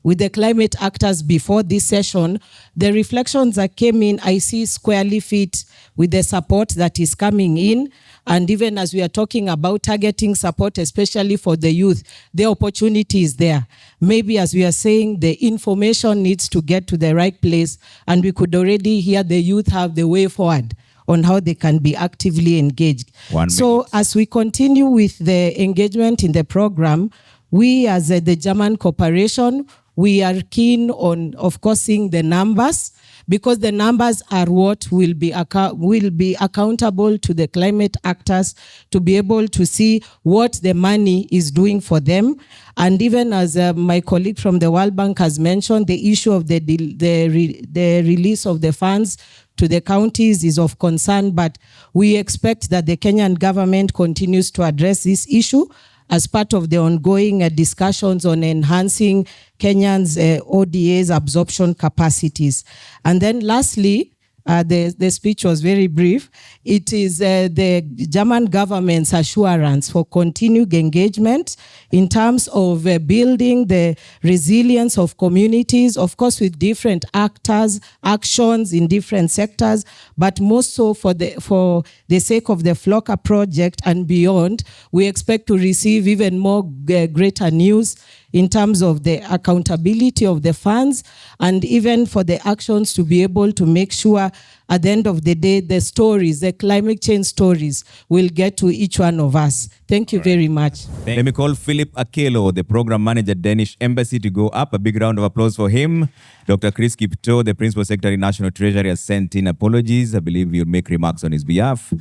with the climate actors before this session, the reflections that came in, I see squarely fit with the support that is coming in. And even as we are talking about targeting support, especially for the youth, the opportunity is there. Maybe as we are saying, the information needs to get to the right place, and we could already hear the youth have the way forward on how they can be actively engaged. So as we continue with the engagement in the program, we as the German corporation, we are keen on, of course, seeing the numbers, because the numbers are what will be accountable to the climate actors to be able to see what the money is doing for them. And even as my colleague from the World Bank has mentioned, the issue of the release of the funds to the counties is of concern, but we expect that the Kenyan government continues to address this issue as part of the ongoing discussions on enhancing Kenyans' ODA's absorption capacities. And then lastly, the speech was very brief. It is the German government's assurance for continued engagement in terms of building the resilience of communities, of course with different actors, actions in different sectors, but more so for the sake of the FLLoCA project and beyond. We expect to receive even more greater news in terms of the accountability of the funds, and even for the actions to be able to make sure at the end of the day, the stories, the climate change stories, will get to each one of us. Thank you very much. Let me call Philip Akelo, the program manager, Danish Embassy, to go up. A big round of applause for him. Dr. Chris Kipto, the Principal Secretary, National Treasury, has sent in apologies. I believe you'll make remarks on his behalf.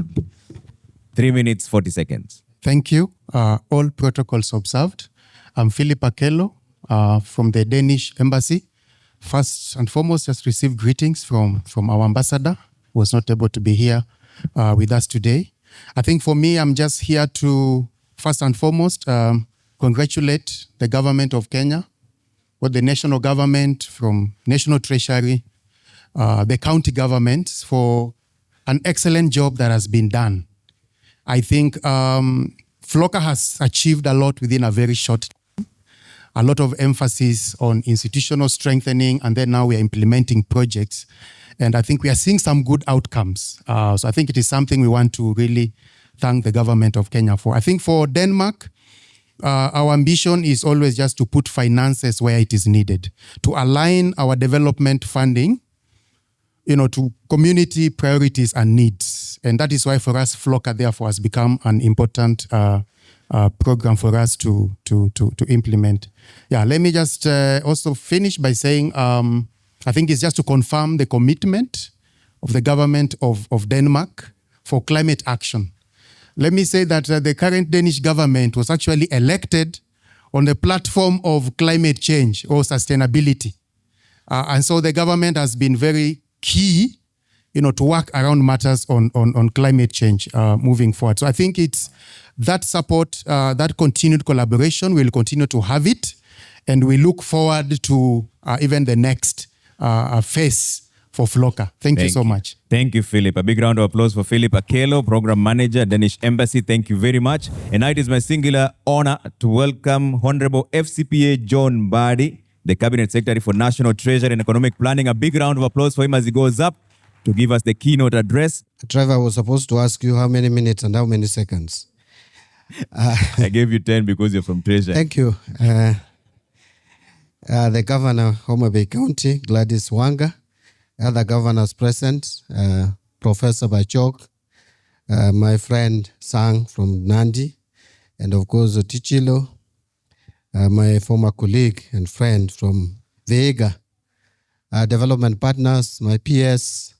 3 minutes, 40 seconds. Thank you. All protocols observed. I'm Philip Akelo from the Danish Embassy. First and foremost, just received greetings from our ambassador, who was not able to be here with us today. I think for me, I'm just here to, first and foremost, congratulate the government of Kenya, or the national government, from National Treasury, the county governments, for an excellent job that has been done. I think FLLoCA has achieved a lot within a very short time. A lot of emphasis on institutional strengthening, and then now we are implementing projects. And I think we are seeing some good outcomes. So I think it is something we want to really thank the government of Kenya for. I think for Denmark, our ambition is always just to put finances where it is needed, to align our development funding, to community priorities and needs. And that is why for us, FLLoCA therefore has become an important program for us to implement. Yeah, let me just also finish by saying, I think it's just to confirm the commitment of the government of Denmark for climate action. Let me say that the current Danish government was actually elected on the platform of climate change or sustainability. And so the government has been very key, to work around matters on climate change moving forward. So I think it's that support, that continued collaboration, we'll continue to have it. And we look forward to even the next phase for FLLoCA. Thank you so much. Thank you, Philip. A big round of applause for Philip Akelo, Program Manager, Danish Embassy. Thank you very much. And now it is my singular honor to welcome Honorable FCPA John Badi, the Cabinet Secretary for National Treasury and Economic Planning. A big round of applause for him as he goes up to give us the keynote address. Trevor, I was supposed to ask you how many minutes and how many seconds. I gave you 10 because you're from Treasury. Thank you. The Governor, Homa Bay County, Gladys Wanga, other governors present, Professor Bachok, my friend Sang from Nandi, and of course Tichilo, my former colleague and friend from Vega, development partners, my PS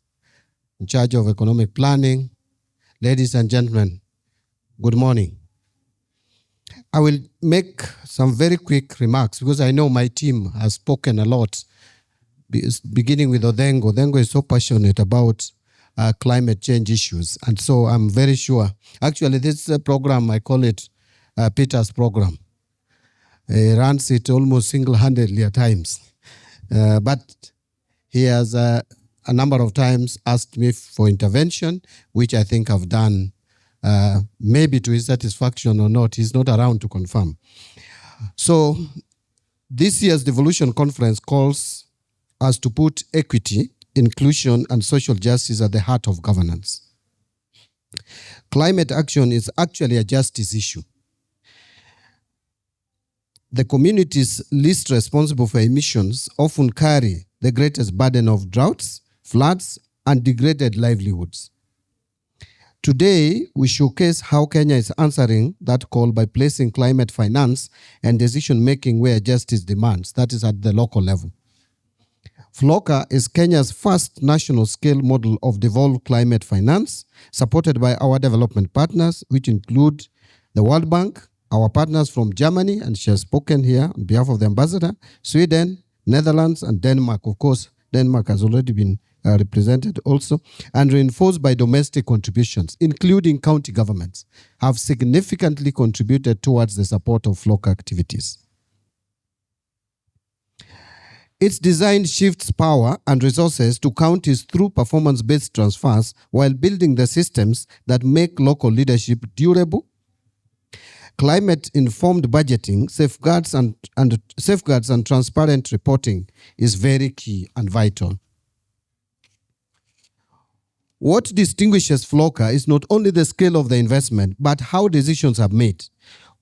in charge of economic planning, ladies and gentlemen, good morning. I will make some very quick remarks because I know my team has spoken a lot, beginning with Odhengo. Odhengo is so passionate about climate change issues. And so I'm very sure, actually this program, I call it Peter's program. He runs it almost single-handedly at times. But he has a number of times asked me for intervention, which I think I've done maybe to his satisfaction or not. He's not around to confirm. So this year's Devolution Conference calls us to put equity, inclusion, and social justice at the heart of governance. Climate action is actually a justice issue. The communities least responsible for emissions often carry the greatest burden of droughts, floods, and degraded livelihoods. Today, we showcase how Kenya is answering that call by placing climate finance and decision-making where justice demands, that is at the local level. FLLoCA is Kenya's first national-scale model of devolved climate finance, supported by our development partners, which include the World Bank, our partners from Germany, and she has spoken here on behalf of the ambassador, Sweden, Netherlands, and Denmark. Of course, Denmark has already been represented also, and reinforced by domestic contributions, including county governments, have significantly contributed towards the support of FLLoCA activities. Its design shifts power and resources to counties through performance-based transfers while building the systems that make local leadership durable. Climate-informed budgeting, safeguards and transparent reporting is very key and vital. What distinguishes FLLoCA is not only the scale of the investment, but how decisions are made.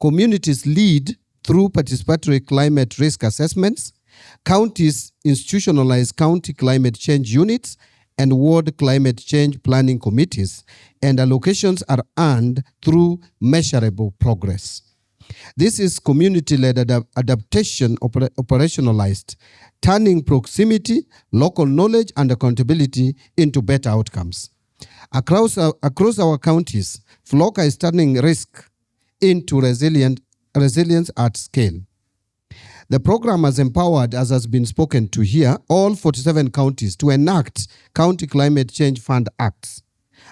Communities lead through participatory climate risk assessments. Counties institutionalize county climate change units and ward climate change planning committees, and allocations are earned through measurable progress. This is community-led adaptation operationalized, turning proximity, local knowledge, and accountability into better outcomes. Across our counties, FLLoCA is turning risk into resilience at scale. The program has empowered, as has been spoken to here, all 47 counties to enact County Climate Change Fund Acts,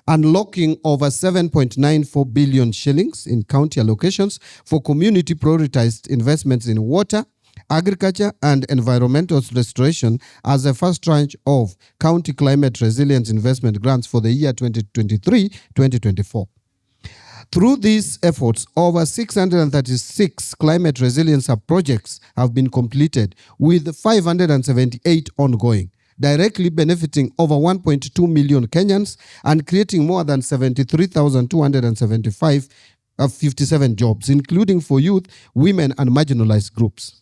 unlocking over 7.94 billion shillings in county allocations for community prioritized investments in water, agriculture, and environmental restoration as the first tranche of county climate resilience investment grants for the year 2023-2024. Through these efforts, over 636 climate resilience projects have been completed, with 578 ongoing, directly benefiting over 1.2 million Kenyans and creating more than 73,257 jobs, including for youth, women, and marginalized groups.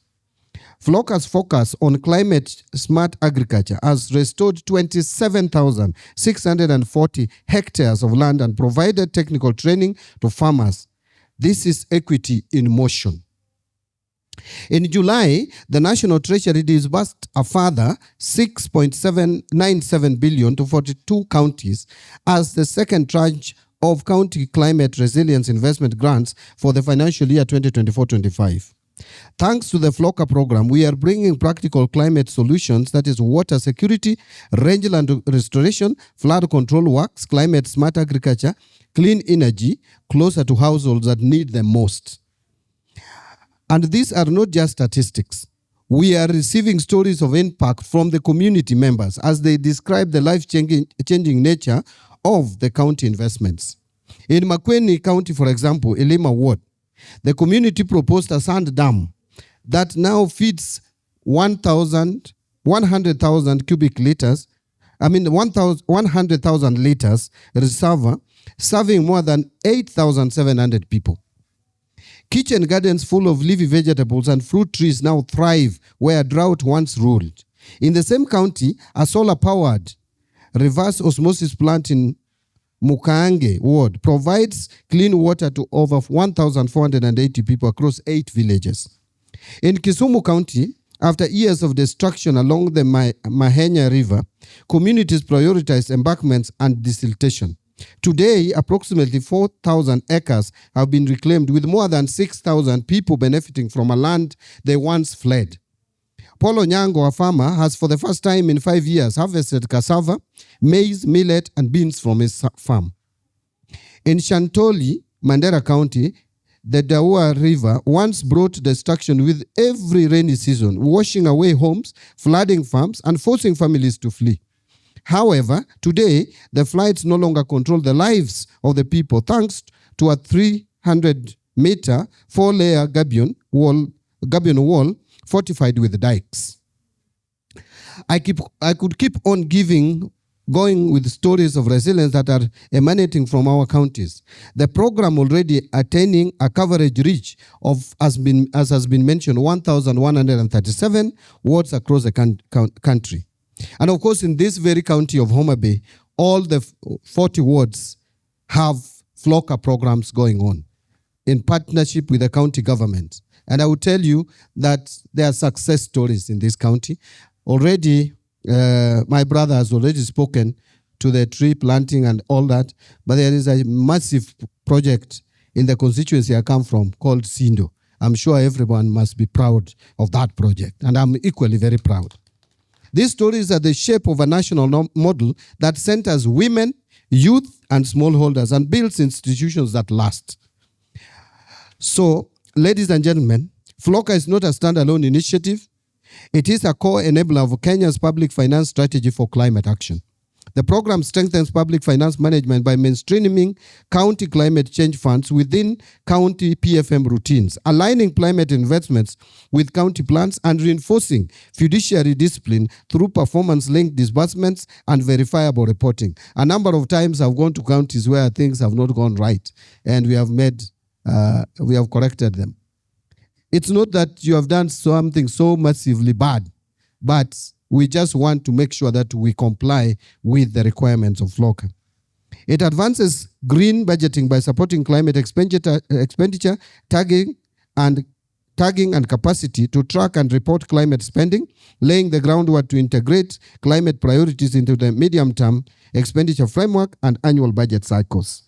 FLLoCA's focus on climate-smart agriculture has restored 27,640 hectares of land and provided technical training to farmers. This is equity in motion. In July, the National Treasury disbursed a further 6.797 billion to 42 counties as the second tranche of county climate resilience investment grants for the financial year 2024-25. Thanks to the FLLoCA program, we are bringing practical climate solutions, that is water security, rangeland restoration, flood control works, climate smart agriculture, clean energy, closer to households that need them most. And these are not just statistics. We are receiving stories of impact from the community members as they describe the life-changing nature of the county investments. In Makueni County, for example, Elima Ward, the community proposed a sand dam that now feeds 100,000 cubic liters, 100,000 liters reservoir, serving more than 8,700 people. Kitchen gardens full of leafy vegetables and fruit trees now thrive where drought once ruled. In the same county, a solar-powered reverse osmosis plant in Mukaange Ward provides clean water to over 1,480 people across 8 villages. In Kisumu County, after years of destruction along the Mahenya River, communities prioritized embankments and desiltation. Today, approximately 4,000 acres have been reclaimed, with more than 6,000 people benefiting from a land they once fled. Paul Onyango, a farmer, has for the first time in 5 years harvested cassava, maize, millet, and beans from his farm. In Shantoli, Mandera County, the Daua River once brought destruction with every rainy season, washing away homes, flooding farms, and forcing families to flee. However, today, the floods no longer control the lives of the people thanks to a 300-meter, 4-layer gabion wall fortified with dikes. I could keep on going with stories of resilience that are emanating from our counties. The program already attaining a coverage reach of, as has been mentioned, 1,137 wards across the country. And of course, in this very county of Homa Bay, all the 40 wards have FLLoCA programs going on in partnership with the county government. And I will tell you that there are success stories in this county. Already, my brother has already spoken to the tree planting and all that, but there is a massive project in the constituency I come from called Sindo. I'm sure everyone must be proud of that project, and I'm equally very proud. These stories are the shape of a national model that centers women, youth, and smallholders and builds institutions that last. So, ladies and gentlemen, FLLoCA is not a standalone initiative. It is a core enabler of Kenya's public finance strategy for climate action. The program strengthens public finance management by mainstreaming county climate change funds within county PFM routines, aligning climate investments with county plans, and reinforcing fiduciary discipline through performance-linked disbursements and verifiable reporting. A number of times I've gone to counties where things have not gone right, and we have corrected them. It's not that you have done something so massively bad, but we just want to make sure that we comply with the requirements of FLLoCA. It advances green budgeting by supporting climate expenditure, tagging and capacity to track and report climate spending, laying the groundwork to integrate climate priorities into the medium-term expenditure framework and annual budget cycles.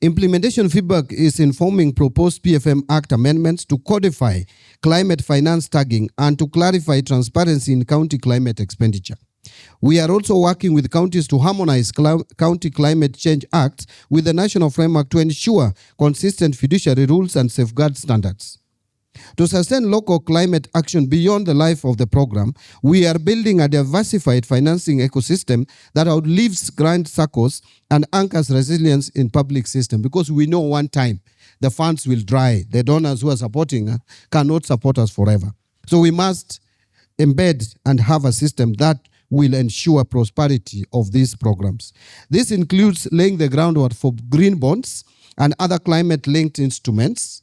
Implementation feedback is informing proposed PFM Act amendments to codify climate finance tagging and to clarify transparency in county climate expenditure. We are also working with counties to harmonize county climate change acts with the national framework to ensure consistent fiduciary rules and safeguard standards. To sustain local climate action beyond the life of the program, we are building a diversified financing ecosystem that outlives grand circles and anchors resilience in public system, because we know one time the funds will dry. The donors who are supporting cannot support us forever. So we must embed and have a system that will ensure prosperity of these programs. This includes laying the groundwork for green bonds and other climate-linked instruments,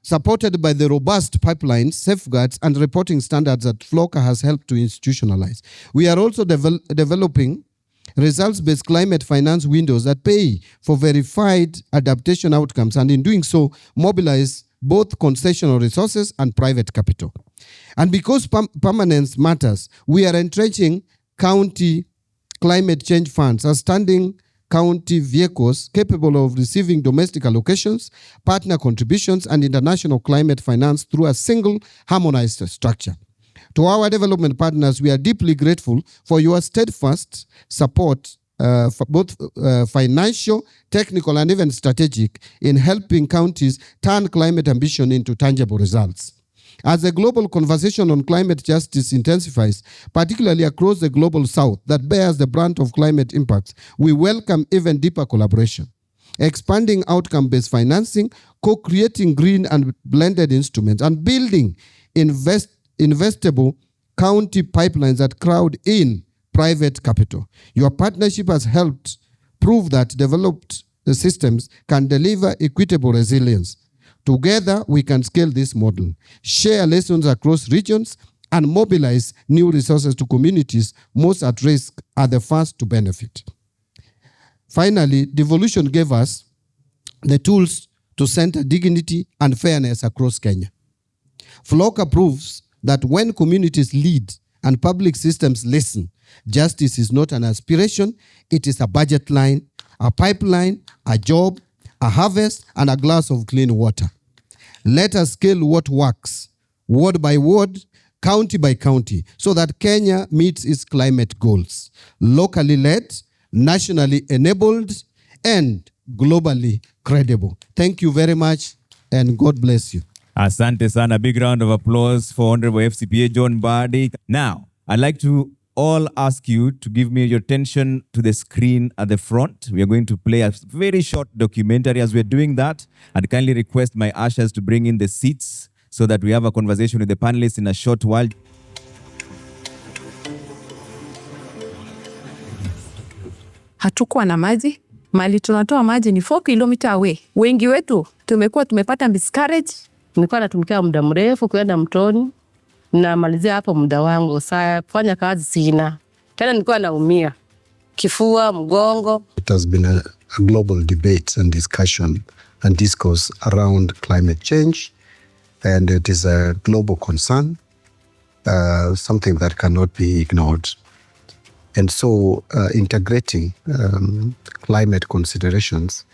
supported by the robust pipelines, safeguards, and reporting standards that FLLoCA has helped to institutionalize. We are also developing results-based climate finance windows that pay for verified adaptation outcomes, and in doing so, mobilize both concessional resources and private capital. And because permanence matters, we are entrenching county climate change funds as standing county vehicles capable of receiving domestic allocations, partner contributions, and international climate finance through a single harmonized structure. To our development partners, we are deeply grateful for your steadfast support, for both financial, technical, and even strategic, in helping counties turn climate ambition into tangible results. As the global conversation on climate justice intensifies, particularly across the global south that bears the brunt of climate impacts, we welcome even deeper collaboration. Expanding outcome-based financing, co-creating green and blended instruments, and building investable county pipelines that crowd in private capital. Your partnership has helped prove that developed systems can deliver equitable resilience. Together, we can scale this model, share lessons across regions, and mobilize new resources to communities most at risk are the first to benefit. Finally, devolution gave us the tools to center dignity and fairness across Kenya. FLLoCA proves that when communities lead and public systems listen. Justice is not an aspiration, it is a budget line, a pipeline, a job, a harvest, and a glass of clean water. Let us scale what works, word by word, county by county, so that Kenya meets its climate goals. Locally led, nationally enabled, and globally credible. Thank you very much, and God bless you. Asante sana. Big round of applause for Honorable FCPA John Badi. Now, I'd like to all ask you to give me your attention to the screen at the front. We are going to play a very short documentary. As we're doing that, I'd kindly request my ushers to bring in the seats so that we have a conversation with the panelists in a short while. Hatukuwa na maji. Mali tunatoa maji ni 4 kilomita away. Wengi wetu tumekuwa tumepata miscarriage. Nilikuwa natumikia muda mrefu kwenda mtoni. Na malizia hapo muda wangu. Saa kufanya kazi sina. Tena nilikuwa naumia. Kifua, mgongo. It has been a global debate and discussion and discourse around climate change. And it is a global concern, something that cannot be ignored. And so integrating climate considerations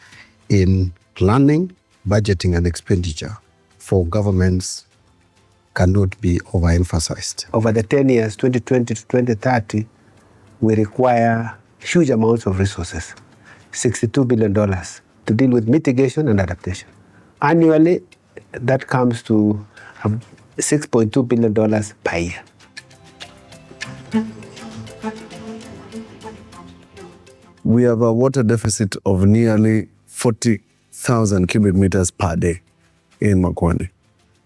in planning, budgeting, and expenditure for governments cannot be overemphasized. Over the 10 years, 2020 to 2030, we require huge amounts of resources, $62 billion, to deal with mitigation and adaptation. Annually, that comes to $6.2 billion per year. We have a water deficit of nearly 40,000 cubic meters per day in Makwandi.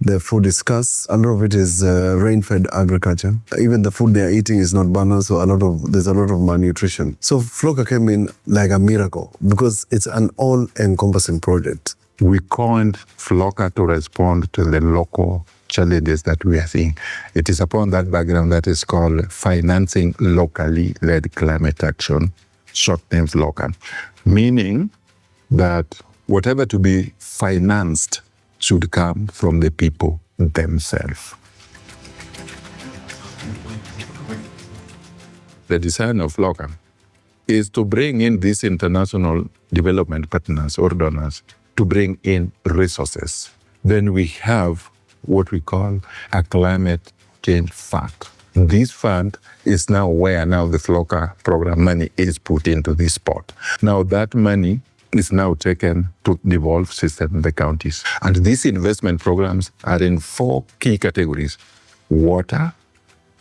The food is scarce. A lot of it is rain-fed agriculture. Even the food they are eating is not balanced, so there's a lot of malnutrition. So FLLoCA came in like a miracle because it's an all-encompassing project. We coined FLLoCA to respond to the local challenges that we are seeing. It is upon that background that is called Financing Locally Led Climate Action, short-term FLLoCA, meaning that whatever to be financed should come from the people themselves. The design of FLLoCA is to bring in these international development partners or donors to bring in resources. Then we have what we call a climate change fund. This fund is now where now the FLLoCA program money is put into this pot. Now that money is now taken to Devolved system in the counties. And these investment programs are in 4 key categories: water,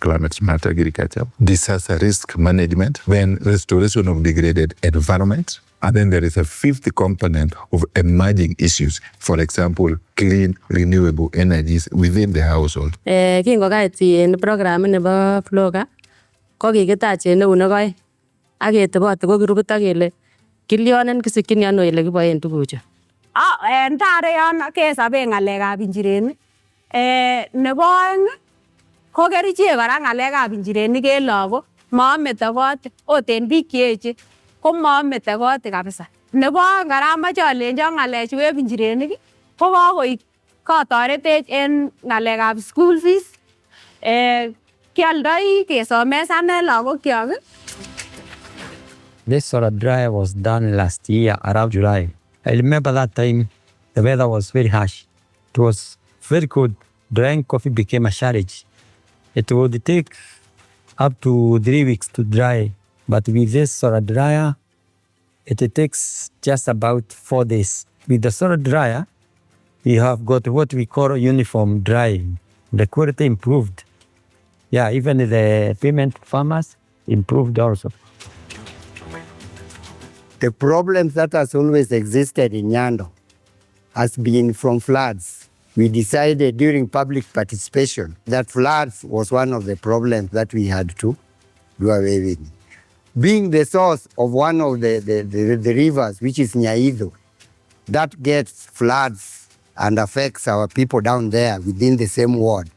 climate smart agriculture, disaster risk management, then restoration of degraded environment, and then there is a 5th component of emerging issues, for example, clean, renewable energies within the household. Kingo kaiti en program nebo FLLoCA, ko kikitache neunek oeng. Ak ketebote ko kirubit ak kele kilyonen kisikyin ano ile kiboen tuguchu. Entare yon kesoben ng'alekab injirenik. Nebo oeng ko kerichek kora ng'alekab injirenik en lagok. Moome togotik, ot en biik cheechen ko moome togotik kabisa. Nebo oeng kora amoche olenjon ng'alechu eb injirenik ko kokoik kotoretech en ng'alekab school fees. Kioldoi kesomesanen lagokyok. This solar drive was done last year around July. I remember that time the weather was very harsh. It was very cold. Drying coffee became a challenge. It would take up to 3 weeks to dry, but with this solar dryer, it takes just about 4 days. With the solar dryer, we have got what we call uniform drying. The quality improved. Yeah, even the payment farmers improved also. The problems that has always existed in Nyando has been from floods. We decided during public participation that floods was one of the problems that we had to do away with. Being the source of one of the rivers, which is Nyaido, that gets floods and affects our people down there within the same ward.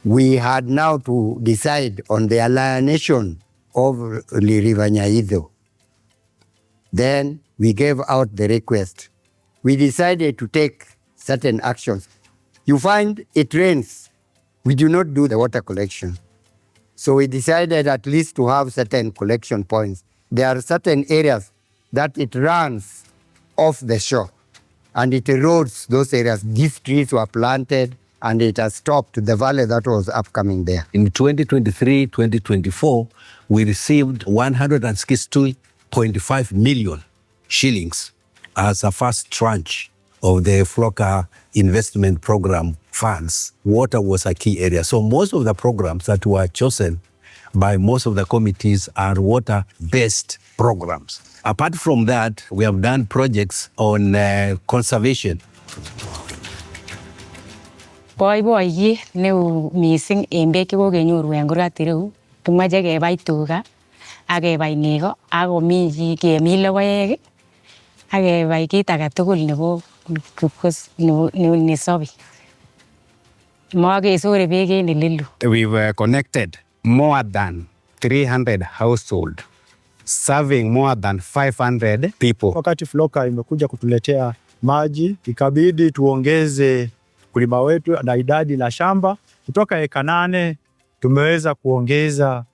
We had now to decide on the alienation of the river Nyaido. Then we gave out the request. We decided to take certain actions. You find it rains, we do not do the water collection. So we decided at least to have certain collection points. There are certain areas that it runs off the shore and it erodes those areas. These trees were planted and it has stopped the valley that was upcoming there. In 2023-2024, we received 162.5 million shillings as a first tranche of the FLLoCA investment program funds. Water was a key area. So most of the programs that were chosen by most of the committees are water-based programs. Apart from that, we have done projects on conservation. Boiboiyet neo missing en beek chekokenyoru en kurgat ireu kimoche kebai tuga ak kebai nego ak kemin logoek ak kebai kit age tugul nebo nesobe. Mokesore beek en elelo. We've connected more than 300 households, serving more than 500 people. Wakati FLLoCA imekuja kutuletea maji, ikabidi tuongeze kulima wetu na idadi la shamba. Kutoka eka 8 tumeweza kuongeza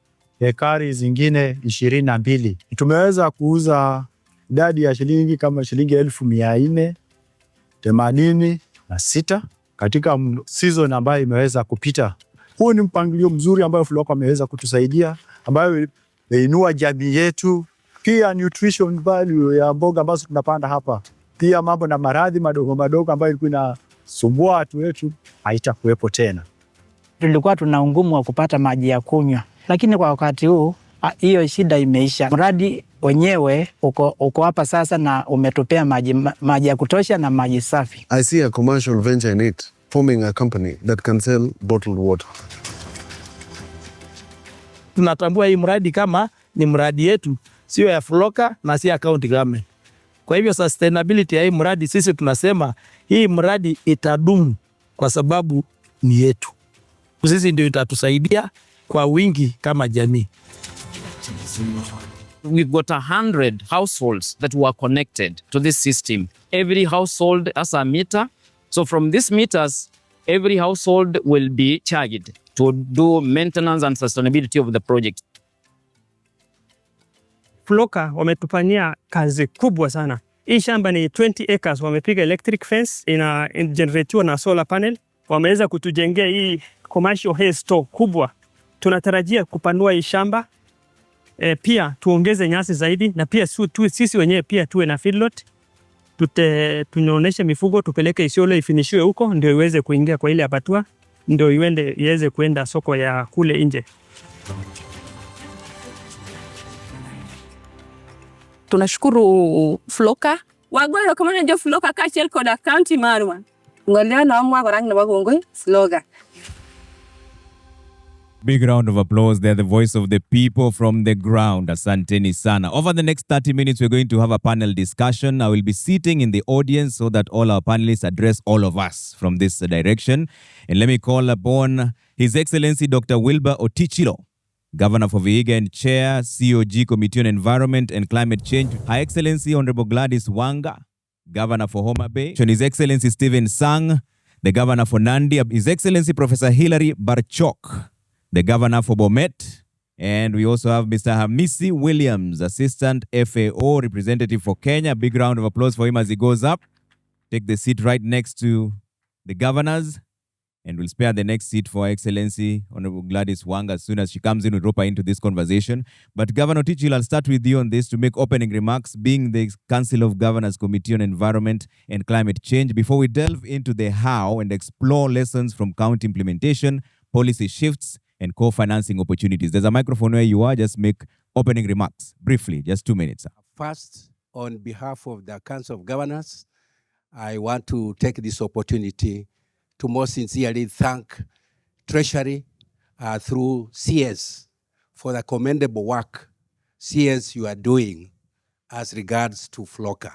ekari zingine 22. Tumeweza kuuza idadi ya shilingi kama shilingi 1486 katika season ambayo imeweza kupita. Huu ni mpangilio mzuri ambayo FLLoCA ameweza kutusaidia, ambayo imeinua jamii yetu. Pia nutrition value ya mboga ambazo tunapanda hapa. Pia mambo na maradhi madogo madogo ambayo ilikuwa inasumbua watu wetu haitakuwepo tena. Tulikuwa tuna ugumu wa kupata maji ya kunywa, lakini kwa wakati huu hiyo shida imeisha. Mradi wenyewe uko hapa sasa na umetupea maji ya kutosha na maji safi. I see a commercial venture in it, forming a company that can sell bottled water. Tunatambua hii mradi kama ni mradi yetu, sio ya FLLoCA na si ya county government. Kwa hivyo sustainability ya hii mradi, sisi tunasema hii mradi itadumu kwa sababu ni yetu. Sisi ndio itatusaidia kwa wingi kama jamii. We've got 100 households that were connected to this system. Every household has a meter. So from these meters, every household will be charged to do maintenance and sustainability of the project. FLLoCA wametufanyia kazi kubwa sana. Hii shamba ni 20 acres, wamepiga electric fence, generatiwa na solar panel. Wameweza kutujengea hii commercial hay store kubwa. Tunatarajia kupanua hii shamba. Pia tuongeze nyasi zaidi na pia sisi wenyewe pia tuwe na feedlot. Tunaonesha mifugo tupeleke Isiolo ifinishiwe huko ndio iweze kuingia kwa ile abatua, ndio iweze kuenda soko ya kule nje. Tunashukuru FLLoCA. Wagwero kama ndio FLLoCA kachel koda county marwa. Ngolea na mwa korang na bagongoi slogan. Big round of applause. They're the voice of the people from the ground. Asanteni sana. Over the next 30 minutes, we're going to have a panel discussion. I will be sitting in the audience so that all our panelists address all of us from this direction. And let me call upon His Excellency Dr. Wilbur Otichilo, Governor for Vihiga and Chair, COG Committee on Environment and Climate Change. Her Excellency Honorable Gladys Wanga, Governor for Homa Bay. His Excellency Stephen Sang, the Governor for Nandi. His Excellency Professor Hilary Barchok, the Governor for Bomet. And we also have Mr. Hamisi Williams, Assistant FAO Representative for Kenya. Big round of applause for him as he goes up. Take the seat right next to the governors. And we'll spare the next seat for Excellency Honorable Gladys Wanga as soon as she comes in, we'll rope her into this conversation. But Governor Otichilo, I'll start with you on this to make opening remarks, being the Council of Governors Committee on Environment and Climate Change. Before we delve into the how and explore lessons from county implementation, policy shifts, and co-financing opportunities. There's a microphone where you are. Just make opening remarks briefly, just 2 minutes. First, on behalf of the Council of Governors, I want to take this opportunity to most sincerely thank Treasury through CS for the commendable work CS you are doing as regards to FLLoCA.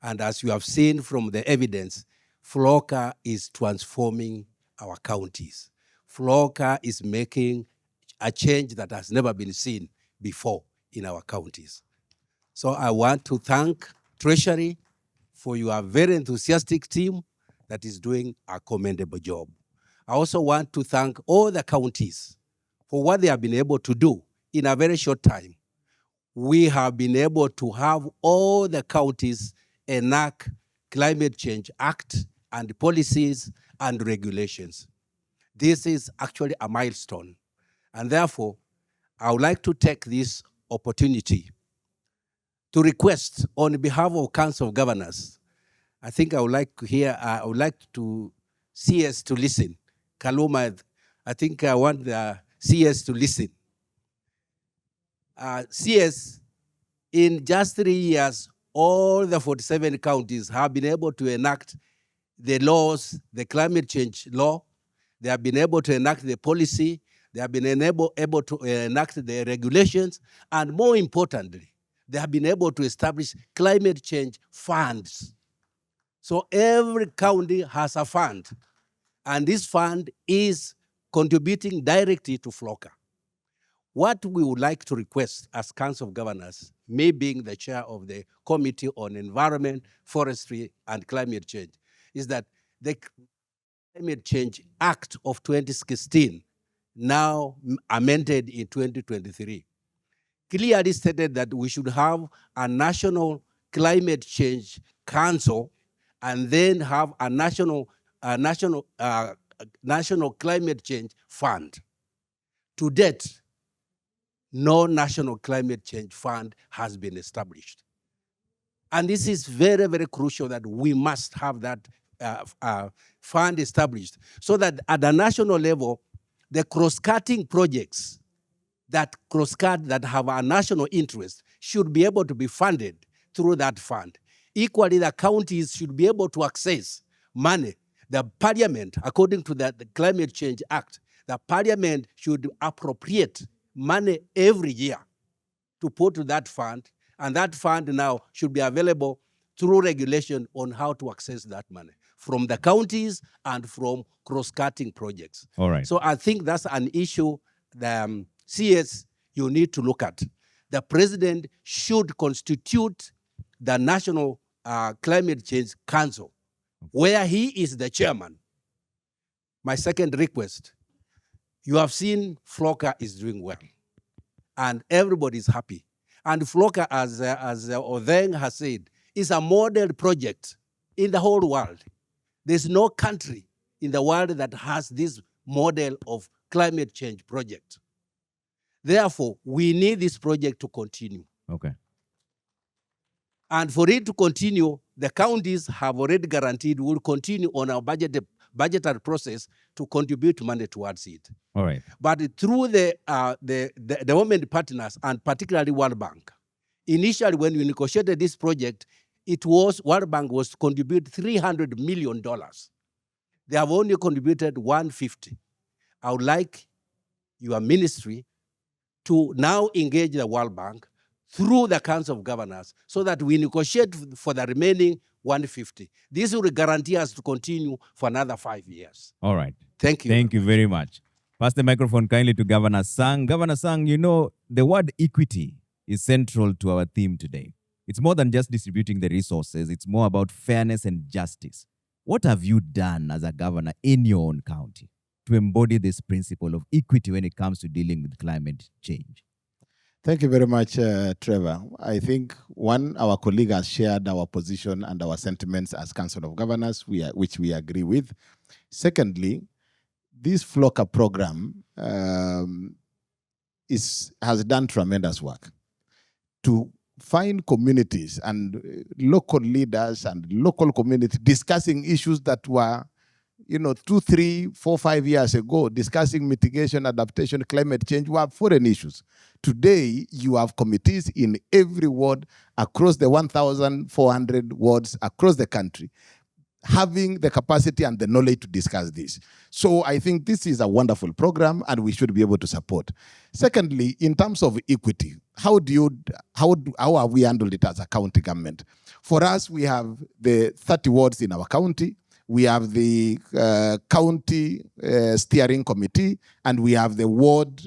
And as you have seen from the evidence, FLLoCA is transforming our counties. FLLoCA is making a change that has never been seen before in our counties. So I want to thank Treasury for your very enthusiastic team that is doing a commendable job. I also want to thank all the counties for what they have been able to do in a very short time. We have been able to have all the counties enact Climate Change Act and policies and regulations. This is actually a milestone. And therefore, I would like to take this opportunity to request on behalf of Council of Governors. I think I would like to hear, I would like to CS to listen. Kaluma, I think I want the CS to listen. CS, in just 3 years, all the 47 counties have been able to enact the laws, the climate change law. They have been able to enact the policy. They have been able to enact the regulations. And more importantly, they have been able to establish climate change funds. So every county has a fund. And this fund is contributing directly to FLLoCA. What we would like to request as Council of Governors, me being the chair of the Committee on Environment, Forestry, and Climate Change, is that the Climate Change Act of 2016, now amended in 2023, clearly stated that we should have a National Climate Change Council and then have a National Climate Change Fund. To date, no National Climate Change Fund has been established. And this is very, very crucial that we must have that fund established so that at the national level, the cross-cutting projects that cross-cut that have a national interest should be able to be funded through that fund. Equally, the counties should be able to access money. The Parliament, according to the Climate Change Act, the Parliament should appropriate money every year to put to that fund, and that fund now should be available through regulation on how to access that money from the counties and from cross-cutting projects. All right. So I think that's an issue the CS you need to look at. The president should constitute the National Climate Change Council, where he is the chairman. My second request, you have seen FLLoCA is doing well, and everybody is happy. And FLLoCA, as Odeng has said, is a model project in the whole world. There's no country in the world that has this model of climate change project. Therefore, we need this project to continue. Okay. And for it to continue, the counties have already guaranteed will continue on our budgetary process to contribute money towards it. All right. But through the development partners, and particularly World Bank, initially when we negotiated this project, it was World Bank was to contribute $300 million. They have only contributed $150. I would like your ministry to now engage the World Bank through the Council of Governors so that we negotiate for the remaining $150. This will guarantee us to continue for another 5 years. All right. Thank you. Thank you very much. Pass the microphone kindly to Governor Sang. Governor Sang, you know, the word equity is central to our theme today. It's more than just distributing the resources. It's more about fairness and justice. What have you done as a governor in your own county to embody this principle of equity when it comes to dealing with climate change? Thank you very much, Trevor. I think, one, our colleague has shared our position and our sentiments as Council of Governors, which we agree with. Secondly, this FLLoCA program has done tremendous work to find communities and local leaders and local community discussing issues that were 2, 3, 4, 5 years ago, discussing mitigation, adaptation, climate change were foreign issues. Today, you have committees in every ward across the 1,400 wards across the country, having the capacity and the knowledge to discuss this. So I think this is a wonderful program and we should be able to support. Secondly, in terms of equity, how have we handled it as a county government? For us, we have the 30 wards in our county. We have the county steering committee, and we have the ward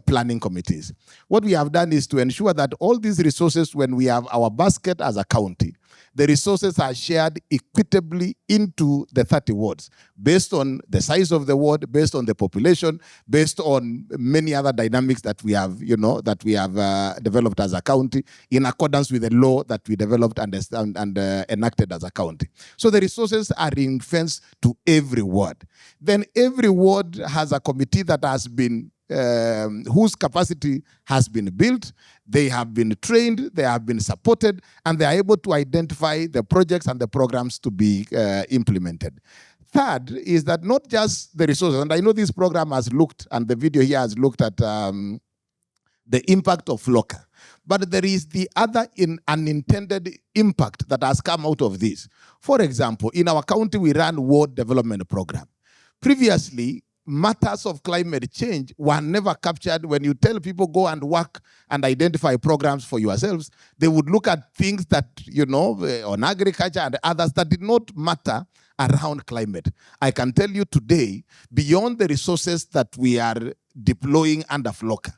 planning committees. What we have done is to ensure that all these resources, when we have our basket as a county, the resources are shared equitably into the 30 wards, based on the size of the ward, based on the population, based on many other dynamics that we have, developed as a county, in accordance with the law that we developed and enacted as a county. So the resources are ring-fenced to every ward. Then every ward has a committee that has been whose capacity has been built, they have been trained, they have been supported, and they are able to identify the projects and the programs to be implemented. Third is that not just the resources, and I know this program has looked, and the video here has looked at the impact of FLLoCA, but there is the other unintended impact that has come out of this. For example, in our county, we ran ward development program. Previously, matters of climate change were never captured. When you tell people go and work and identify programs for yourselves, they would look at things that, on agriculture and others that did not matter around climate. I can tell you today, beyond the resources that we are deploying under FLLoCA,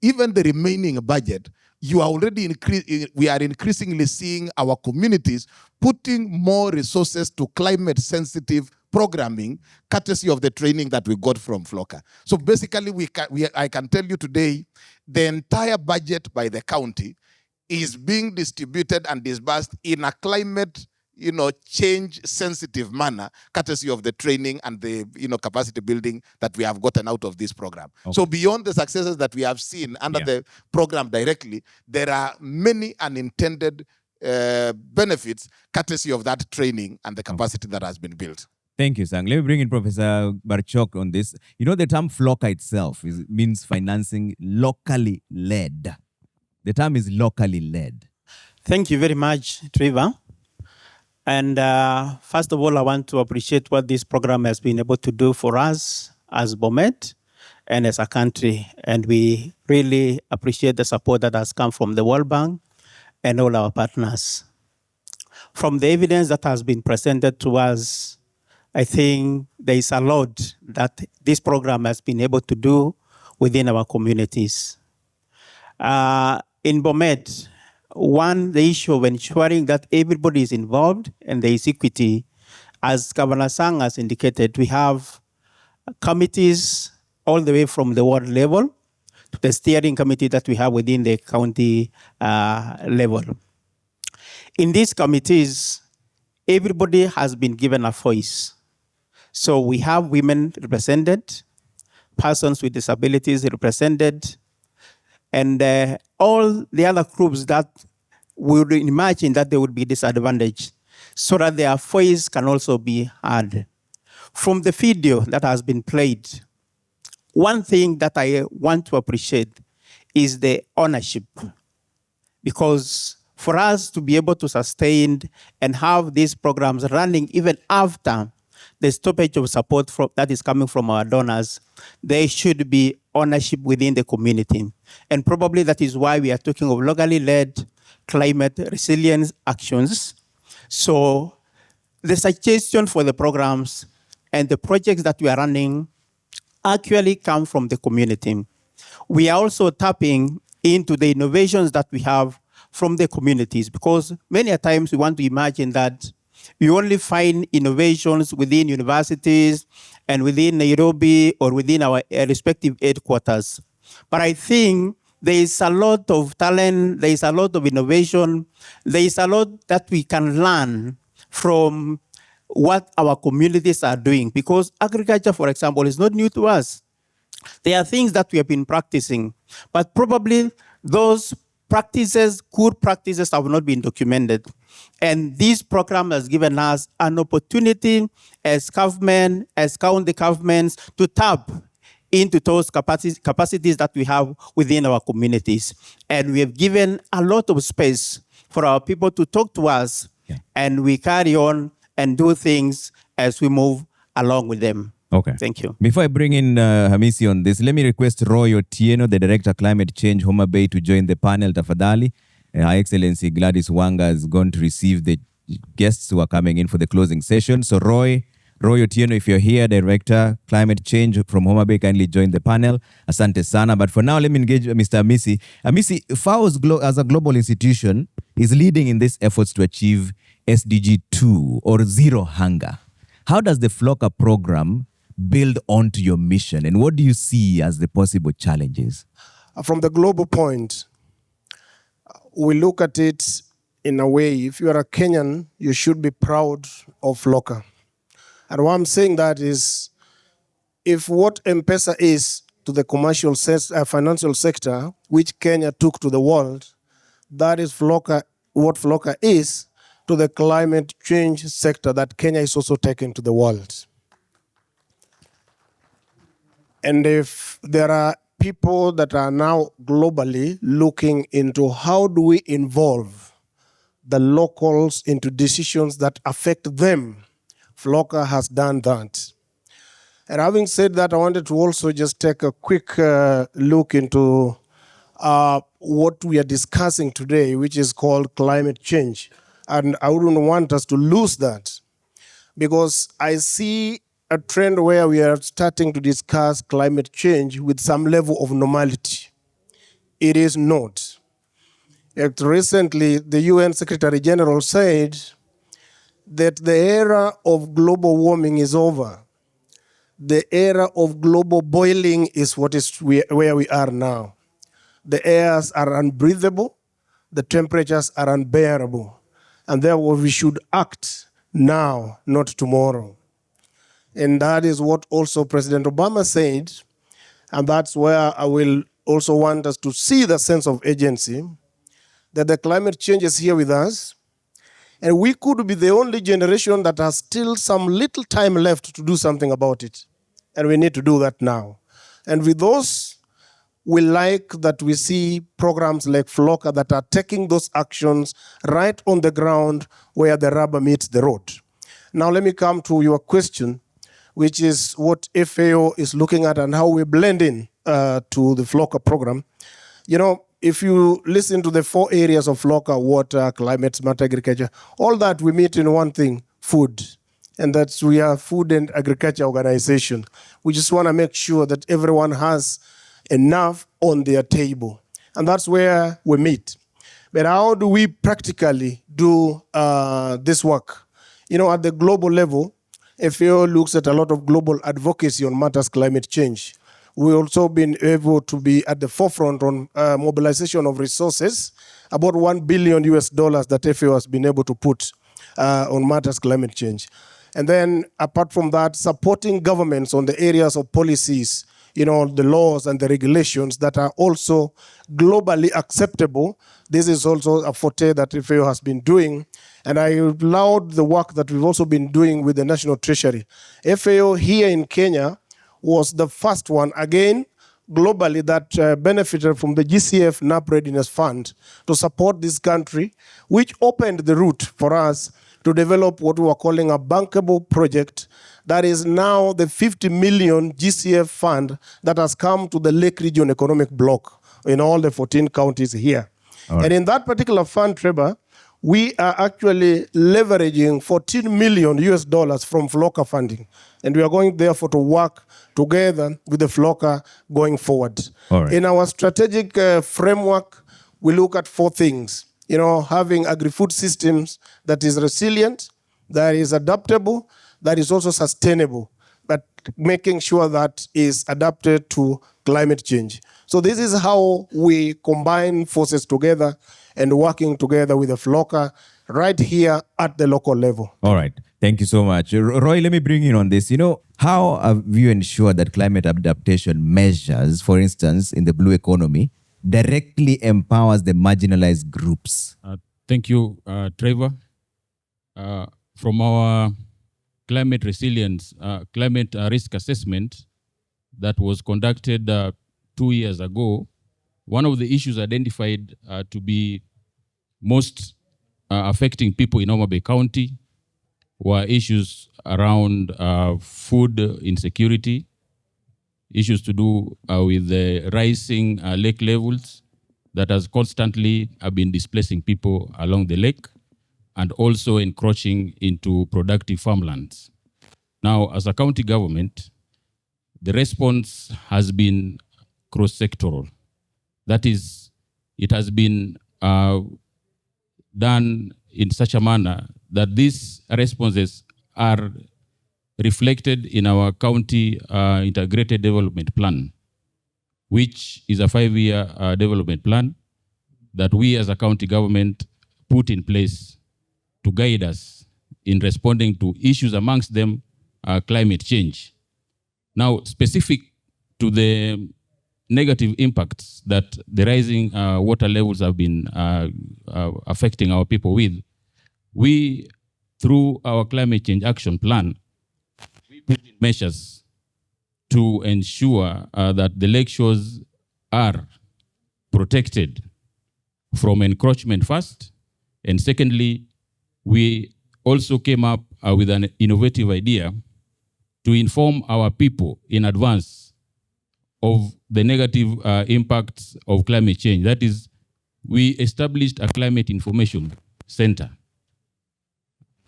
even the remaining budget, we are increasingly seeing our communities putting more resources to climate sensitive programming, courtesy of the training that we got from FLLoCA. So basically, I can tell you today, the entire budget by the county is being distributed and disbursed in a climate, change-sensitive manner, courtesy of the training and the, capacity building that we have gotten out of this program. Okay. So beyond the successes that we have seen under the program directly, there are many unintended benefits, courtesy of that training and the capacity that has been built. Thank you, Sang. Let me bring in Professor Barchok on this. The term FLLoCA itself means financing locally led. The term is locally led. Thank you very much, Trevor. And first of all, I want to appreciate what this program has been able to do for us as Bomet and as a country. And we really appreciate the support that has come from the World Bank and all our partners. From the evidence that has been presented to us, I think there is a lot that this program has been able to do within our communities. In Bomet, the issue of ensuring that everybody is involved and there is equity. As Governor Sang has indicated, we have committees all the way from the ward level to the steering committee that we have within the county level. In these committees, everybody has been given a voice. So we have women represented, persons with disabilities represented, and all the other groups that we would imagine that they would be disadvantaged, so that their voice can also be heard. From the video that has been played, one thing that I want to appreciate is the ownership. Because for us to be able to sustain and have these programs running even after the stoppage of support that is coming from our donors, there should be ownership within the community. And probably that is why we are talking of locally led climate resilience actions. So the suggestion for the programs and the projects that we are running actually come from the community. We are also tapping into the innovations that we have from the communities, because many a times we want to imagine that we only find innovations within universities and within Nairobi or within our respective headquarters. But I think there is a lot of talent, there is a lot of innovation, there is a lot that we can learn from what our communities are doing, because agriculture, for example, is not new to us. There are things that we have been practicing, but probably those good practices have not been documented. And this program has given us an opportunity as government, as county governments, to tap into those capacities that we have within our communities. And we have given a lot of space for our people to talk to us, and we carry on and do things as we move along with them. Okay. Thank you. Before I bring in Hamisi on this, let me request Roy Otieno, the Director of Climate Change, Homa Bay, to join the panel. Tafadhali. Her Excellency Gladys Wanga is going to receive the guests who are coming in for the closing session. So Roy, Roy Otieno, if you're here, Director, Climate Change from Homa Bay, kindly join the panel. Asante sana. But for now, let me engage Mr. Amisi. Amisi, FAO as a global institution is leading in these efforts to achieve SDG 2 or zero hunger. How does the FLLoCA program build onto your mission, and what do you see as the possible challenges? From the global point, we look at it in a way, if you are a Kenyan, you should be proud of FLLoCA. And why I'm saying that is, if what M-Pesa is to the commercial financial sector, which Kenya took to the world, that is FLLoCA, what FLLoCA is to the climate change sector that Kenya is also taking to the world. And if there are people that are now globally looking into how do we involve the locals into decisions that affect them, FLLoCA has done that. And having said that, I wanted to also just take a quick look into what we are discussing today, which is called climate change. And I wouldn't want us to lose that, because I see a trend where we are starting to discuss climate change with some level of normality. It is not. Recently, the UN Secretary General said that the era of global warming is over. The era of global boiling is where we are now. The airs are unbreathable, the temperatures are unbearable, and therefore we should act now, not tomorrow. And that is what also President Obama said, and that's where I will also want us to see the sense of agency, that the climate change is here with us, and we could be the only generation that has still some little time left to do something about it. And we need to do that now. And with those, we like that we see programs like FLLoCA that are taking those actions right on the ground where the rubber meets the road. Now let me come to your question, which is what FAO is looking at and how we blend in to the FLLoCA program. You know, if you listen to the 4 areas of FLLoCA, water, climate, smart agriculture, all that we meet in one thing, food. And that's we are food and agriculture organization. We just want to make sure that everyone has enough on their table. And that's where we meet. But how do we practically do this work? You know, at the global level, FAO looks at a lot of global advocacy on matters climate change. We've also been able to be at the forefront on mobilization of resources, about $1 billion that FAO has been able to put on matters climate change. And then apart from that, supporting governments on the areas of policies, you know, the laws and the regulations that are also globally acceptable. This is also a forte that FAO has been doing. And I laud the work that we've also been doing with the National Treasury. FAO here in Kenya was the first one, again, globally, that benefited from the GCF NAP Readiness Fund to support this country, which opened the route for us to develop what we were calling a bankable project that is now the 50 million GCF fund that has come to the Lake Region Economic Bloc in all the 14 counties here. Right. And in that particular fund, Trevor, we are actually leveraging $14 million from FLLoCA funding. And we are going therefore to work together with the FLLoCA going forward. Right. In our strategic framework, we look at 4 things. You know, having agri-food systems that is resilient, that is adaptable, that is also sustainable, but making sure that is adapted to climate change. So this is how we combine forces together and working together with the FLLoCA right here at the local level. All right. Thank you so much. Roy, let me bring you on this. You know, how have you ensured that climate adaptation measures, for instance, in the blue economy, directly empowers the marginalized groups? Thank you, Trevor. From our climate resilience, climate risk assessment that was conducted 2 years ago, one of the issues identified to be most affecting people in Homa Bay County were issues around food insecurity, issues to do with the rising lake levels that has constantly been displacing people along the lake and also encroaching into productive farmlands. Now, as a county government, the response has been cross-sectoral. That is, it has been done in such a manner that these responses are reflected in our county integrated development plan, which is a 5-year development plan that we as a county government put in place to guide us in responding to issues, amongst them climate change. Now, specific to the negative impacts that the rising water levels have been affecting our people with, we, through our climate change action plan, we put in measures to ensure that the lake shores are protected from encroachment first, and secondly, we also came up with an innovative idea to inform our people in advance of the negative impacts of climate change. That is, we established a climate information center.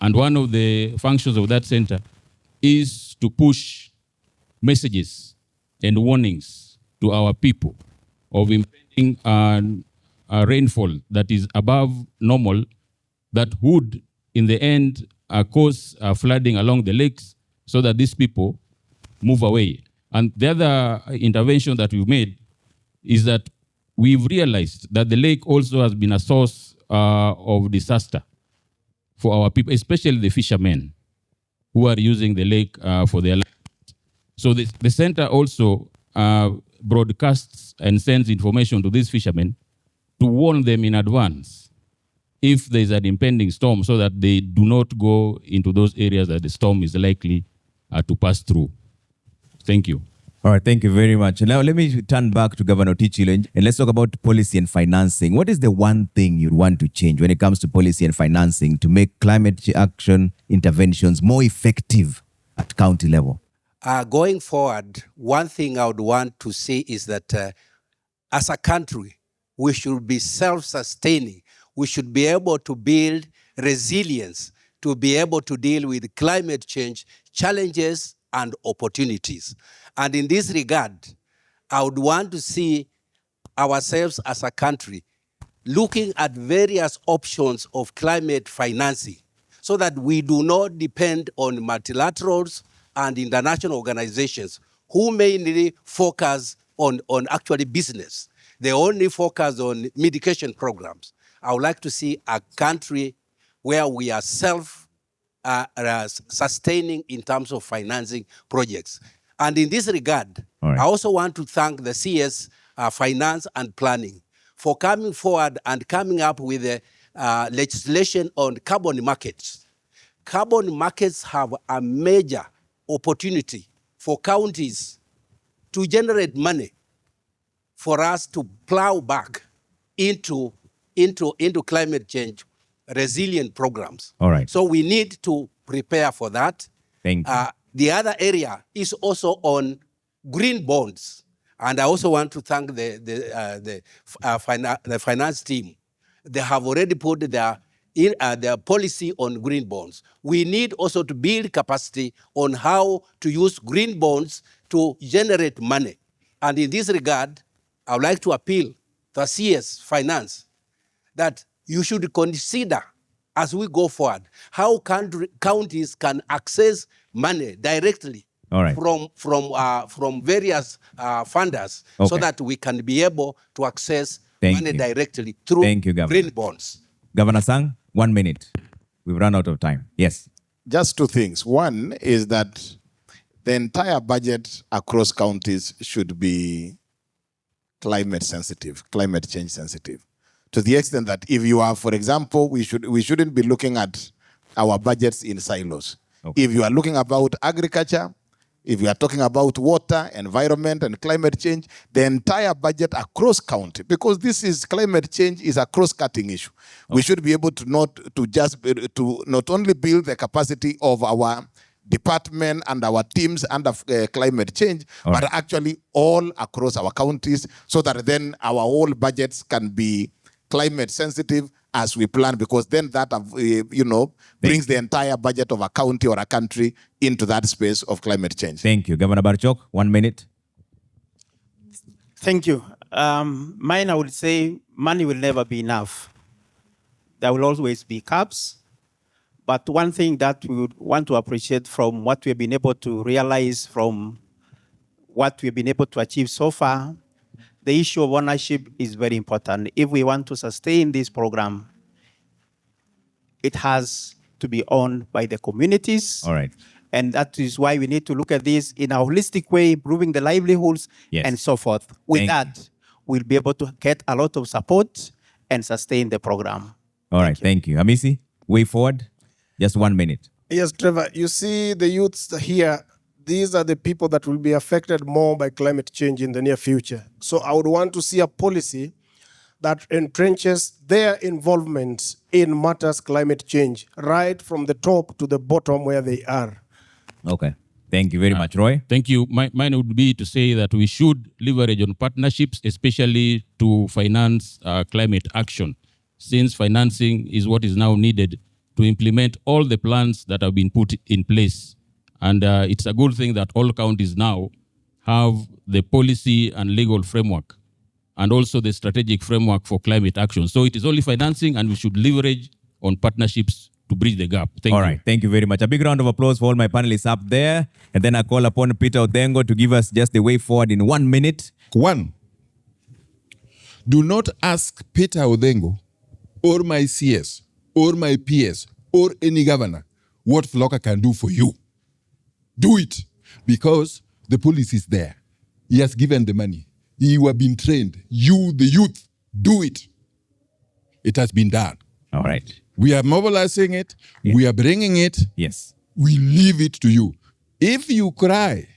And one of the functions of that center is to push messages and warnings to our people of impending rainfall that is above normal, that would, in the end, cause flooding along the lakes, so that these people move away. And the other intervention that we've made is that we've realized that the lake also has been a source of disaster for our people, especially the fishermen who are using the lake for their life. So the center also broadcasts and sends information to these fishermen to warn them in advance if there is an impending storm, so that they do not go into those areas that the storm is likely to pass through. Thank you. All right, thank you very much. Now let me turn back to Governor Tichilo and let's talk about policy and financing. What is the one thing you'd want to change when it comes to policy and financing to make climate action interventions more effective at county level? Going forward, one thing I would want to say is that as a country, we should be self-sustaining. We should be able to build resilience to be able to deal with climate change challenges and opportunities. And in this regard, I would want to see ourselves as a country looking at various options of climate financing so that we do not depend on multilaterals and international organizations who mainly focus on actually business. They only focus on mitigation programs. I would like to see a country where we are self-sustaining in terms of financing projects. And in this regard, I also want to thank the CS Finance and Planning for coming forward and coming up with a legislation on carbon markets. Carbon markets have a major opportunity for counties to generate money for us to plow back into climate change resilient programs. All right. So we need to prepare for that. Thank you. The other area is also on green bonds. And I also want to thank the finance team. They have already put their policy on green bonds. We need also to build capacity on how to use green bonds to generate money. And in this regard, I would like to appeal to CS Finance that you should consider, as we go forward, how counties can access money directly from various funders, so that we can be able to access money directly through green bonds. Governor Sang, 1 minute. We've run out of time. Yes. Just two things. One is that the entire budget across counties should be climate sensitive, climate change sensitive. To the extent that if you are, for example, we shouldn't be looking at our budgets in silos. If you are looking about agriculture, if you are talking about water, environment, and climate change, the entire budget across county, because climate change is a cross-cutting issue. We should be able to not only build the capacity of our department and our teams under climate change, but actually all across our counties, so that then our whole budgets can be climate sensitive as we plan, because then that, brings the entire budget of a county or a country into that space of climate change. Thank you. Governor Barchok, 1 minute. Thank you. Mine, I would say money will never be enough. There will always be caps. But one thing that we would want to appreciate from what we've been able to realize from what we've been able to achieve so far, the issue of ownership is very important. If we want to sustain this program, it has to be owned by the communities. All right. And that is why we need to look at this in a holistic way, improving the livelihoods and so forth. With that, we'll be able to get a lot of support and sustain the program. All right. Thank you. Hamisi, way forward. Just 1 minute. Yes, Trevor, you see the youths here, these are the people that will be affected more by climate change in the near future. So I would want to see a policy that entrenches their involvement in matters climate change, right from the top to the bottom where they are. Okay. Thank you very much. Roy? Thank you. Mine would be to say that we should leverage on partnerships, especially to finance climate action, since financing is what is now needed to implement all the plans that have been put in place. And it's a good thing that all counties now have the policy and legal framework and also the strategic framework for climate action. So it is only financing, and we should leverage on partnerships to bridge the gap. Thank you. All right. Thank you very much. A big round of applause for all my panelists up there. And then I call upon Peter Odhengo to give us just the way forward in 1 minute. One, do not ask Peter Odhengo or my CS or my PS or any governor what FLLoCA can do for you. Do it, because the policy is there. He has given the money. You have been trained. You, the youth, do it. It has been done. All right. We are mobilizing it. Yeah. We are bringing it. Yes. We leave it to you. If you cry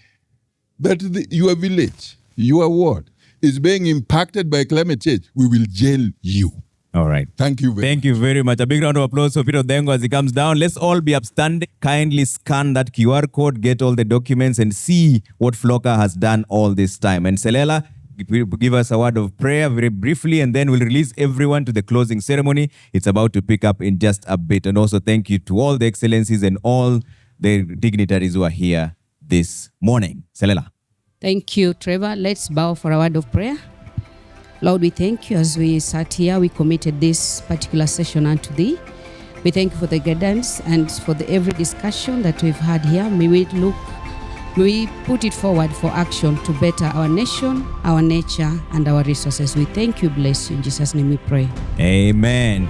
that your village, your ward is being impacted by climate change, we will jail you. All right. Thank you very much. Thank you very much. A big round of applause for Peter Odhengo as he comes down. Let's all be upstanding. Kindly scan that QR code, get all the documents, and see what FLLoCA has done all this time. And Selela, give us a word of prayer very briefly, and then we'll release everyone to the closing ceremony. It's about to pick up in just a bit. And also thank you to all the excellencies and all the dignitaries who are here this morning. Selela. Thank you, Trevor. Let's bow for a word of prayer. Lord, we thank you as we sat here, we committed this particular session unto thee. We thank you for the guidance and for every discussion that we've had here. May we put it forward for action to better our nation, our nature, and our resources. We thank you, bless you. In Jesus' name we pray. Amen.